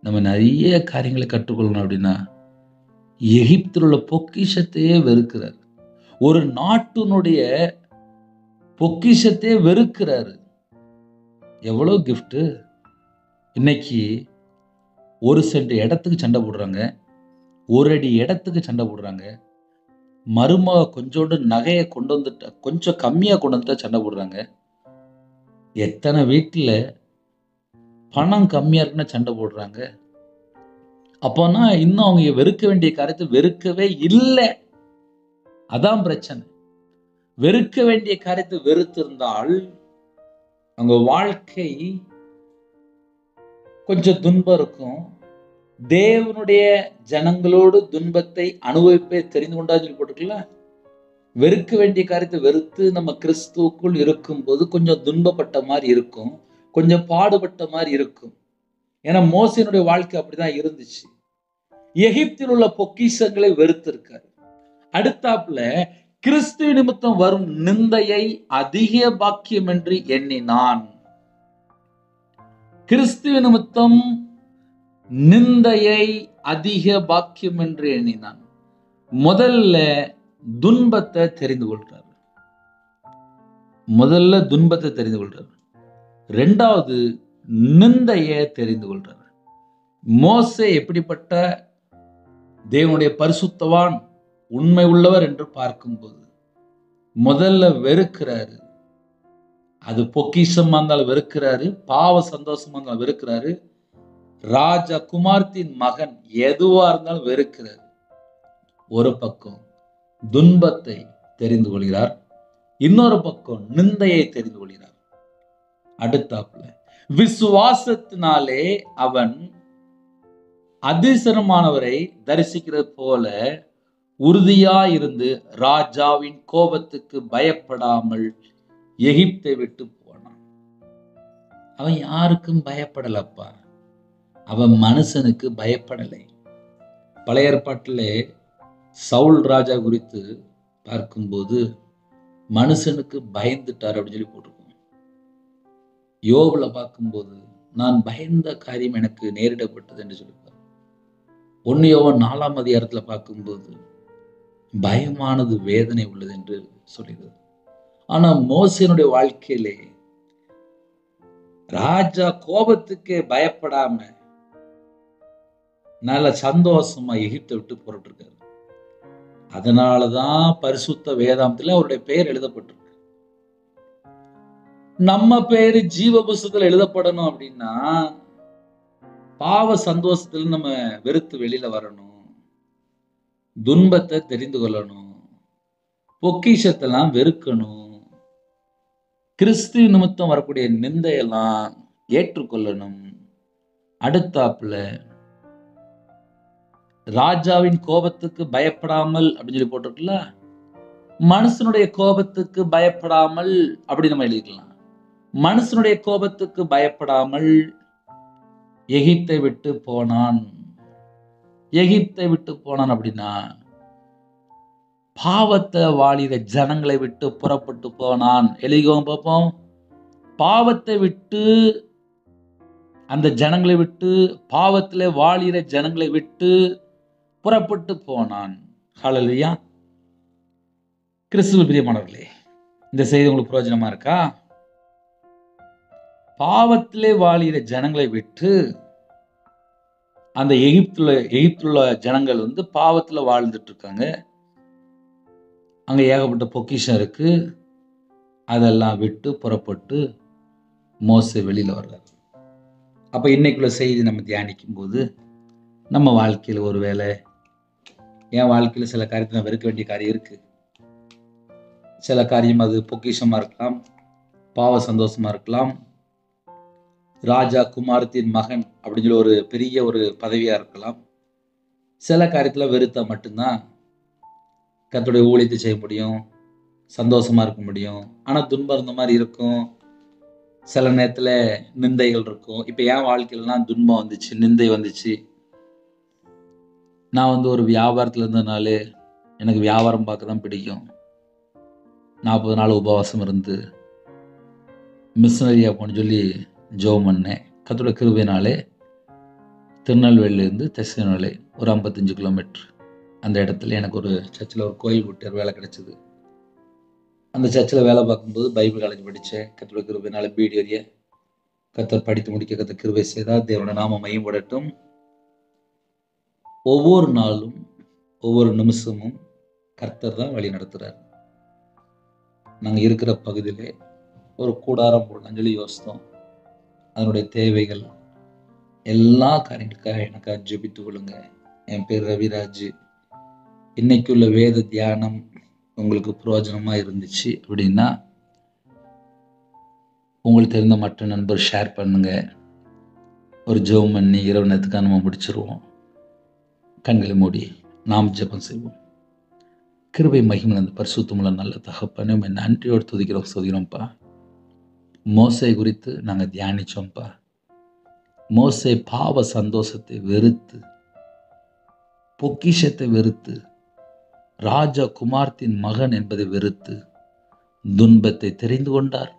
நம்ம நிறைய காரியங்களை கற்றுக்கொள்ளணும். அப்படின்னா, எகிப்தில் உள்ள பொக்கிஷத்தையே வெறுக்கிறார். ஒரு நாட்டினுடைய பொக்கிஷத்தையே வெறுக்கிறாரு. எவ்வளவு கிஃப்ட்! இன்னைக்கு 1 சென்ட் இடத்துக்கு சண்டை போடுறாங்க, 1 அடி இடத்துக்கு சண்டை போடுறாங்க. மருமக கொஞ்சோண்டு நகையை கொண்டு வந்துட்டா, கொஞ்சம் கம்மியா கொண்டு வந்துட்டா சண்டை போடுறாங்க. எத்தனை வீட்டுல பணம் கம்மியா இருக்குன்னு சண்டை போடுறாங்க. அப்போனா இன்னும் அவங்க வெறுக்க வேண்டிய காரியத்தை வெறுக்கவே இல்லை. அதான் பிரச்சனை. வெறுக்க வேண்டிய காரியத்தை வெறுத்திருந்தால் அவங்க வாழ்க்கை கொஞ்சம் துன்பம் இருக்கும். தேவனுடைய ஜனங்களோடு துன்பத்தை அனுபவிப்பை தெரிந்து கொண்டா சொல்லி போட்டுக்கல. வெறுக்க வேண்டிய காரியத்தை வெறுத்து நம்ம கிறிஸ்துவுக்குள் இருக்கும்போது கொஞ்சம் துன்பப்பட்ட மாதிரி இருக்கும், கொஞ்சம் பாடுபட்ட மாதிரி இருக்கும். ஏன்னா மோசேனுடைய வாழ்க்கை அப்படிதான் இருந்துச்சு. எகிப்தில் உள்ள பொக்கிஷங்களை வெறுத்திருக்காரு. அடுத்தாப்புல கிறிஸ்து நிமித்தம் வரும் நிந்தையை அதிக பாக்கியம் என்று எண்ணினான். கிறிஸ்து நிமித்தம் நிந்தையை அதிக பாக்கியம் என்று எண்ணினான். முதல்ல துன்பத்தை தெரிந்து கொள்றாரு. முதல்ல துன்பத்தை தெரிந்து கொள்றார், ரெண்டாவது நிந்தையை தெரிந்து கொள்றார். மோசே எப்படிப்பட்ட தேவனுடைய பரிசுத்தவான், உண்மை உள்ளவர் என்று பார்க்கும்போது முதல்ல வெறுக்கிறாரு. அது பொக்கிஷமா இருந்தாலும் வெறுக்கிறாரு, பாவ சந்தோஷமா இருந்தாலும் வெறுக்கிறாரு, ராஜா குமார்த்தின் மகன் எதுவா இருந்தாலும் வெறுக்கிறார். ஒரு பக்கம் துன்பத்தை தெரிந்து கொள்கிறார், இன்னொரு பக்கம் நிந்தையை தெரிந்து கொள்கிறார். அடுத்தாப்புல விசுவாசத்தினாலே அவன் அதிசயமானவரை தரிசிக்கிறது போல உறுதியா இருந்து ராஜாவின் கோபத்துக்கு பயப்படாமல் எகிப்தை விட்டு போனான். அவன் யாருக்கும் பயப்படலப்பா, அவன் மனுஷனுக்கு பயப்படலை. பழைய ஏற்பாட்டிலே சவுல் ராஜா குறித்து பார்க்கும்போது மனுஷனுக்கு பயந்துட்டார் அப்படின்னு சொல்லி போட்டிருக்கோம். யோபுல பார்க்கும்போது நான் பயந்த காரியம் எனக்கு நேரிடப்பட்டது என்று சொல்லியிருப்பார். 1 யோவான் 4ஆம் அதிகாரத்துல பார்க்கும்போது பயமானது வேதனை உள்ளது என்று சொல்லுகிறது. ஆனா மோசேனுடைய வாழ்க்கையிலே ராஜா கோபத்துக்கே பயப்படாம நல்ல சந்தோஷமா எகிப்தை விட்டு புறப்பட்டிருக்காரு. அதனாலதான் பரிசுத்த வேதாந்தத்துல அவருடைய பெயர் எழுதப்பட்டிருக்கு. நம்ம பேரு ஜீவ புஸ்தகத்துல எழுதப்படணும் அப்படின்னா பாவ சந்தோஷத்துல நம்ம வெறுத்து வெளியில வரணும், துன்பத்தை தெரிந்து கொள்ளணும், பொக்கிஷத்தெல்லாம் வெறுக்கணும், கிறிஸ்து நிமித்தம் வரக்கூடிய நிந்தையெல்லாம் ஏற்றுக்கொள்ளணும். அடுத்தாப்புல ராஜாவின் கோபத்துக்கு பயப்படாமல் அப்படின்னு சொல்லி போட்டிருக்குல்ல, மனுஷனுடைய கோபத்துக்கு பயப்படாமல் அப்படி நம்ம எழுதிக்கலாம். மனுஷனுடைய கோபத்துக்கு பயப்படாமல் எகிப்தை விட்டு போனான். எகிப்தை விட்டு போனான் அப்படின்னா பாவத்தை வாழிற ஜனங்களை விட்டு புறப்பட்டு போனான். எழுதிக்கோங்க பார்ப்போம். பாவத்தை விட்டு, அந்த ஜனங்களை விட்டு, பாவத்திலே வாழிற ஜனங்களை விட்டு புறப்பட்டு போனான். ஹல்லேலூயா. கிறிஸ்துவுக்குள் பிரியமானவர்களே, இந்த செய்தி உங்களுக்கு பிரயோஜனமா இருக்கா? பாவத்திலே வாழிற ஜனங்களை விட்டு, அந்த எகிப்துள்ள ஜனங்கள் பாவத்துல வாழ்ந்துட்டு இருக்காங்க. அங்க ஏகப்பட்ட பொக்கிஷம் இருக்கு. அதெல்லாம் விட்டு புறப்பட்டு மோசே வெளியில வர்றாரு. அப்ப இன்னைக்குள்ள செய்தி நம்ம தியானிக்கும் போது நம்ம வாழ்க்கையில ஒருவேளை, என் வாழ்க்கையில சில காரியத்தை நான் வெறுக்க வேண்டிய காரியம் இருக்கு. சில காரியம் அது பொக்கிஷமா இருக்கலாம், பாவ சந்தோஷமா இருக்கலாம், ராஜா குமாரத்தின் மகன் அப்படின்னு சொல்லி ஒரு பெரிய ஒரு பதவியா இருக்கலாம். சில காரியத்துல வெறுத்தா மட்டும்தான் கர்த்தருடைய ஊழியத்தை செய்ய முடியும், சந்தோஷமா இருக்க முடியும். ஆனா துன்பம் இருந்த மாதிரி இருக்கும், சில நேரத்துல நிந்தைகள் இருக்கும். இப்ப என் வாழ்க்கையிலாம் துன்பம் வந்துச்சு, நிந்தை வந்துச்சு. நான் ஒரு வியாபாரத்துல இருந்ததுனாலே எனக்கு வியாபாரம் பார்க்க தான் பிடிக்கும். 40 நாள் உபவாசம் இருந்து மிஷனரியா போன்னு சொல்லி ஜெபம் பண்ணேன். கர்த்தருடைய கிருபையினாலே திருநெல்வேலியிலிருந்து தெசலோனிக்கை ஒரு 55 கிலோமீட்டர் அந்த இடத்துல எனக்கு ஒரு சர்ச்சில் ஒரு கோயில் குட்டியார் வேலை கிடைச்சிது. அந்த சர்ச்சில் வேலை பார்க்கும்போது பைபிள் காலேஜ் படித்தேன். கர்த்தருடைய கிருபையினால பிடிஏ கர்த்தர் படித்து முடிக்க கர்த்தர் கிருபை செய்தார். தேவனுடைய நாமம் மகிமைப்படட்டும். ஒவ்வொரு நாளும் ஒவ்வொரு நிமிஷமும் கர்த்தர் தான் வழி நடத்துறார். நாங்கள் இருக்கிற பகுதியிலே ஒரு கூடாரம் போடலாம்னு சொல்லி யோசித்தோம். அதனுடைய தேவைகள் எல்லா காரியங்களுக்காக எனக்காக ஜெபித்து கொள்ளுங்க. என் பேர் ரவிராஜ். இன்னைக்குள்ள வேத தியானம் உங்களுக்கு பிரயோஜனமா இருந்துச்சு அப்படின்னா உங்களுக்கு தெரிந்த மற்ற நண்பர் ஷேர் பண்ணுங்க. ஒரு ஜெபம் பண்ணி இரவு நேரத்துக்காக நம்ம முடிச்சிருவோம். கண்களை மூடி நாம் ஜெபம் செய்வோம். கிருபை மகிமை அந்த பரிசுத்தமுள்ள நல்ல தகப்பனே, உம்மை நன்றியோடு துதிக்கிறோம், சொல்கிறோம்ப்பா. மோசே குறித்து நாங்கள் தியானிச்சோம்ப்பா. மோசே பாவ சந்தோஷத்தை வெறுத்து, பொக்கிஷத்தை வெறுத்து, ராஜா குமார்த்தின் மகன் என்பதை வெறுத்து, துன்பத்தை தெரிந்து கொண்டார்.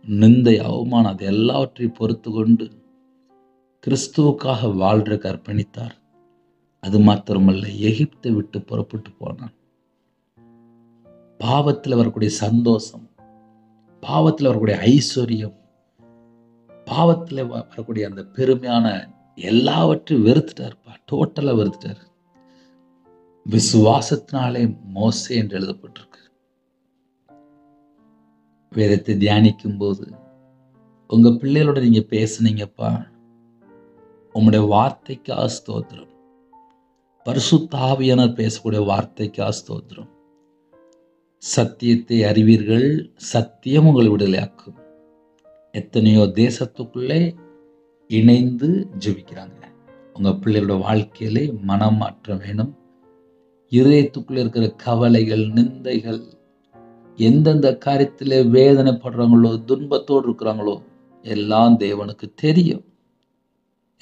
நிந்தை, அவமானம் அது எல்லாவற்றையும் பொறுத்து கொண்டு கிறிஸ்துவுக்காக வாழ்றதுக்கு அர்ப்பணித்தார். அது மாத்திரமல்ல, எகிப்தை விட்டு புறப்பட்டு போனான். பாவத்தில் வரக்கூடிய சந்தோஷம், பாவத்தில் வரக்கூடிய ஐஸ்வர்யம், பாவத்தில் வரக்கூடிய அந்த பெருமையான எல்லாவற்றையும் வெறுத்துட்டாருப்பா. டோட்டலா வெறுத்துட்டாரு. விசுவாசத்தினாலே மோசே என்று எழுதப்பட்டிருக்கு. வேதத்தை தியானிக்கும் போது உங்க பிள்ளைகளோட நீங்க பேசுனீங்கப்பா. உங்களுடைய வார்த்தைக்கு ஸ்தோத்திரம். பரிசுத்த ஆவியானவர் பேசக்கூடிய வார்த்தைக்கு ஸ்தோத்திரம். சத்தியத்தை அறிவீர்கள், சத்தியம் உங்களை விடுதலையாக்கும். எத்தனையோ தேசத்துக்குள்ளே இணைந்து ஜெபிக்கிறாங்க. உங்க பிள்ளைகளோட வாழ்க்கையிலே மனமாற்றம் வேணும். இதயத்துக்குள்ள இருக்கிற கவலைகள், நிந்தைகள், எந்தெந்த காரியத்திலே வேதனைப்படுறாங்களோ, துன்பத்தோடு இருக்கிறாங்களோ எல்லாம் தேவனுக்கு தெரியும்.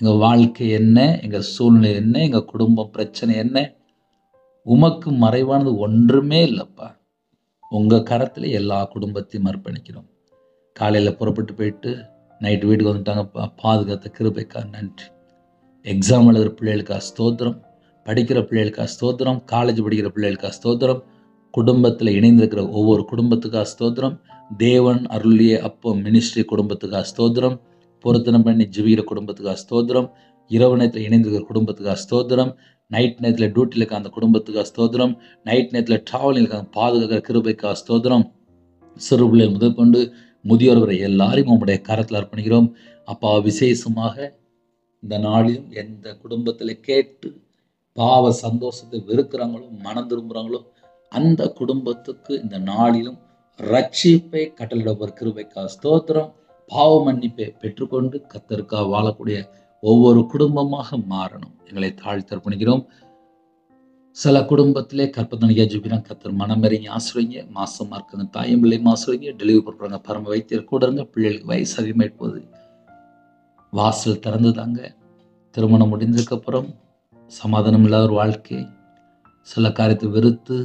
எங்க வாழ்க்கை என்ன, எங்க சூழ்நிலை என்ன, எங்க குடும்ப பிரச்சனை என்ன, உமக்கு மறைவானது ஒன்றுமே இல்லைப்பா. உங்க கரத்துல எல்லா குடும்பத்தையும் அர்ப்பணிக்கிறோம். காலையில புறப்பட்டு போயிட்டு நைட்டு வீட்டுக்கு வந்துட்டாங்கப்பா. பாதுகாத்த கிருபைக்கா நன்றி. எக்ஸாம் எழுதுகிற பிள்ளைகளுக்கா ஸ்தோத்திரம், படிக்கிற பிள்ளைகளுக்கா ஸ்தோத்திரம், காலேஜ் படிக்கிற பிள்ளைகளுக்கா ஸ்தோத்திரம், குடும்பத்தில் இணைந்திருக்கிற ஒவ்வொரு குடும்பத்துக்கா ஸ்தோத்திரம், தேவன் அருளிய அப்போ மினிஸ்ட்ரி குடும்பத்துக்கா ஸ்தோத்திரம், பொருத்தனம் பண்ணி ஜீவிக்கிற குடும்பத்துக்கா ஸ்தோத்திரம், இரவு நேரத்தில் இணைந்திருக்கிற குடும்பத்துக்கா ஸ்தோத்திரம், நைட் நேரத்தில் டியூட்டியில் இருக்க அந்த குடும்பத்துக்கா ஸ்தோத்திரம், நைட் நேரத்தில் ட்ராவலிங் இருக்காங்க பாதுகாக்கிற கிருபைக்கா ஸ்தோத்திரம். சிறு பிள்ளைகள் முதல் கொண்டு முதியோர் வரை எல்லாரையும் உங்களுடைய கரத்தில் அர்ப்பணிக்கிறோம். அப்பா, விசேஷமாக இந்த நாளிலும் எந்த குடும்பத்தில் கேட்டு பாவ சந்தோஷத்தை வெறுக்கிறாங்களோ, மனம் திரும்புகிறாங்களோ அந்த குடும்பத்துக்கு இந்த நாளிலும் ரட்சிப்பை கட்டளிட கிருபைக்கா ஸ்தோத்திரம். பாவ மன்னிப்பை பெற்றுக்கொண்டு கர்த்தருக்கா வாழக்கூடிய ஒவ்வொரு குடும்பமாக மாறணும். எங்களை தாழ்த்தி அர்ப்பணிக்கிறோம். சில குடும்பத்திலே கற்பத்தனையா ஜெபிக்கிறாங்க. கர்த்தர் மனமிறங்கி ஆசிரியங்க. மாசமா இருக்காங்க, தாயும் பிள்ளையும் ஆசிரியங்க. டெலிவரி பண்ணுறாங்க, பரம வைத்தியர் கூட இருங்க. பிள்ளைகளுக்கு வயசு அதிகமாயிட்டு போகுது, வாசல் திறந்துதாங்க. திருமணம் முடிந்ததுக்கப்புறம் சமாதானம் இல்லாத ஒரு வாழ்க்கை, சில காரியத்தை வெறுத்து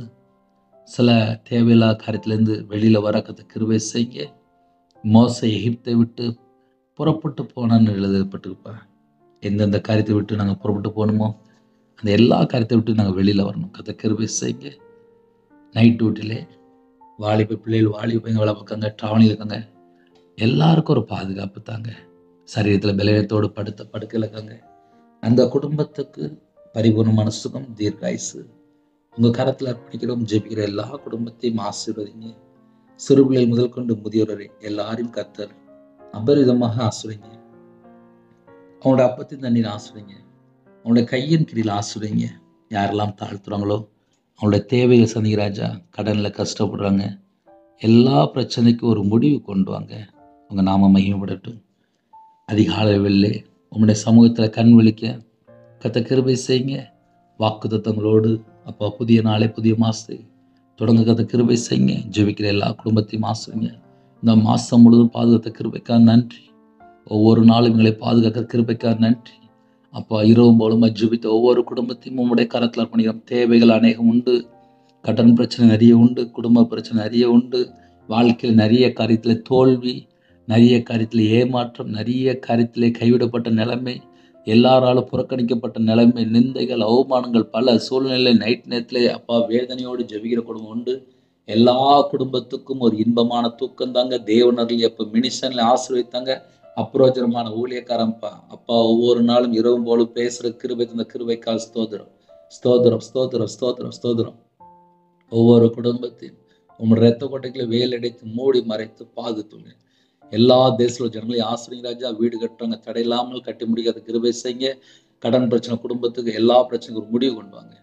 சில தேவையில்லாத காரியத்திலேருந்து வெளியில் வர கர்த்தர் கிருபை செய்யுங்க. மோசே எகிப்தை விட்டு புறப்பட்டு போனான்னு எழுதப்பட்டிருப்பா. எந்தெந்த காரியத்தை விட்டு நாங்கள் புறப்பட்டு போகணுமோ அந்த எல்லா காரியத்தை விட்டு நாங்கள் வெளியில் வரணும். கர்த்தர் கிருபை செய்யுங்க. நைட் டியூட்டிலே வாலிப பிள்ளைகள் வாலிபங்க வேலை பார்க்காங்க, ட்ராவலில் இருக்காங்க. எல்லாருக்கும் ஒரு பாதுகாப்பு தாங்க. சரீரத்தில் பலவீனத்தோடு படுக்கையில் இருக்காங்க. அந்த குடும்பத்துக்கு பரிபூர்ணமான சுகம், தீர்க்காயுசு உங்கள் கரத்தில் அர்ப்பணிக்கிறோம். ஜெபிக்கிற எல்லா குடும்பத்தையும் ஆசீர்வதிங்க. சிறு பிள்ளைகள் முதல் கொண்டு முதியோர் வரை எல்லாரையும் கர்த்தர் அபரிதமாக ஆசிரியங்க. அவங்களோட அப்பத்தின் தண்ணீர் ஆசிரியங்க. அவங்களுடைய கையின் கீழில் ஆசிரியங்க. யாரெல்லாம் தாழ்த்துறாங்களோ அவங்களுடைய தேவைகள் சந்திக்க ராஜா. கடனில் கஷ்டப்படுறாங்க, எல்லா பிரச்சனைக்கும் ஒரு முடிவு கொண்டு வாங்க. உங்கள் நாம மகிமைப்படட்டும். அதிகாலை வெள்ளே உங்களுடைய சமூகத்தில் கண் விழிக்க கர்த்தர் கிருபை செய்யுங்க. வாக்கு தத்தங்களோடு அப்பா புதிய நாளை புதிய மாசத்தை தொடங்க கர்த்தர் கிருபை செய்யுங்க. ஜெபிக்கிற எல்லா குடும்பத்தையும் ஆசிரியங்க. இந்த மாதம் முழுவதும் பாதுகாத்த கிருபைக்காக நன்றி. ஒவ்வொரு நாளும் எங்களை பாதுகாக்கிற கிருபைக்காக நன்றி. அப்பா, இரவும் போலும் ஜெபித்த ஒவ்வொரு குடும்பத்தையும் உங்களுடைய கரத்தில் அர்ப்பணிக்கிறோம். தேவைகள் அநேகம் உண்டு, கடன் பிரச்சனை நிறைய உண்டு, குடும்ப பிரச்சனை நிறைய உண்டு, வாழ்க்கையில் நிறைய காரியத்தில் தோல்வி, நிறைய காரியத்தில் ஏமாற்றம், நிறைய காரியத்திலே கைவிடப்பட்ட நிலைமை, எல்லாராலும் புறக்கணிக்கப்பட்ட நிலைமை, நிந்தைகள், அவமானங்கள், பல சூழ்நிலை. நைட் நேரத்திலே அப்பா வேதனையோடு ஜெபிக்கிற குடும்பம் உண்டு. எல்லா குடும்பத்துக்கும் ஒரு இன்பமான தூக்கம் தாங்க. தேவனர்கள் எப்போ மினிஷன்ல ஆசீர்வதித்தாங்க. அப்ரோஜனமான ஊழியக்காரன்ப்பா. அப்பா, ஒவ்வொரு நாளும் இரவும் போலும் பேசுகிற கிருபை தந்த கிருபைக்கால் ஸ்தோத்திரம், ஸ்தோத்திரம், ஸ்தோத்திரம், ஸ்தோத்திரம், ஸ்தோத்திரம். ஒவ்வொரு குடும்பத்தையும் உங்களோட ரத்த கோட்டைகளை வேல் அடைத்து மூடி மறைத்து பாதுகாத்துங்க. எல்லா தேச ஜனங்களையும் ஆசிரியர் ராஜா. வீடு கட்டுறாங்க, தடையில்லாமல் கட்டி முடிக்காத கிருபை செய்யுங்க. கடன் பிரச்சனை குடும்பத்துக்கு எல்லா பிரச்சனைக்கும் ஒரு முடிவு கொண்டு வாங்க.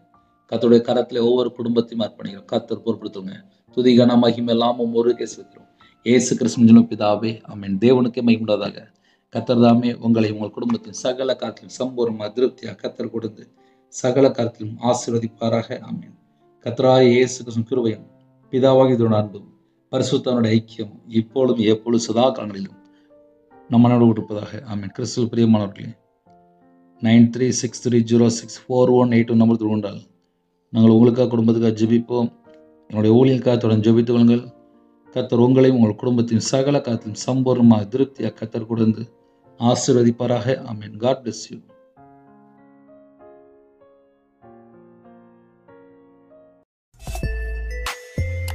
கர்த்தருடைய கரத்தில் ஒவ்வொரு குடும்பத்தையும் அர்ப்பணிக்கிறோம். கர்த்தர் பொறுப்படுத்துங்க. துதிகான மகிமை எல்லாமும் ஒரு கேஸ் வைக்கிறோம். ஏசு கிறிஸ்து பிதாவே, ஆமென். தேவனுக்கே மகிமையுண்டாதாக. கர்த்தர் தாமே உங்களை உங்கள் குடும்பத்தின் சகல காரியத்திலும் சம்பூர்ணமாக திருப்தியாக கர்த்தர் கொடுத்து சகல காரியத்திலும் ஆசீர்வதிப்பாராக. ஆமென். கர்த்தராகிய இயேசு கிறிஸ்துவின் கிருபையும் பிதாவாகிய அன்பும் பரிசுத்தனுடைய ஐக்கியம் இப்பொழுதும் எப்பொழுது சதா காலங்களிலும் நம்மளோடு இருப்பதாக. ஆமென். கிறிஸ்துவில் பிரியமானவர்களே, 9363064182 நம்பர் கொண்டால் நாங்கள் உங்களுக்காக குடும்பத்துக்காக ஜெபிப்போம். என்னுடைய ஊழியக்காக தொடர்ந்து ஜெபித்து கொள்ளுங்கள். கர்த்தர் உங்களையும் உங்கள் குடும்பத்தின் சகல காரியத்திலும் சம்பூர்ணமாக திருப்தியாக கர்த்தர் கொடுத்து ஆசீர்வதிப்பாராக. ஆமென். God bless you.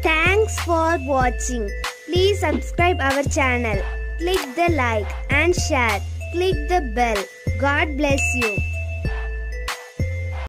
Thanks for watching. Please subscribe our channel. Click the like and share. Click the bell. God bless you.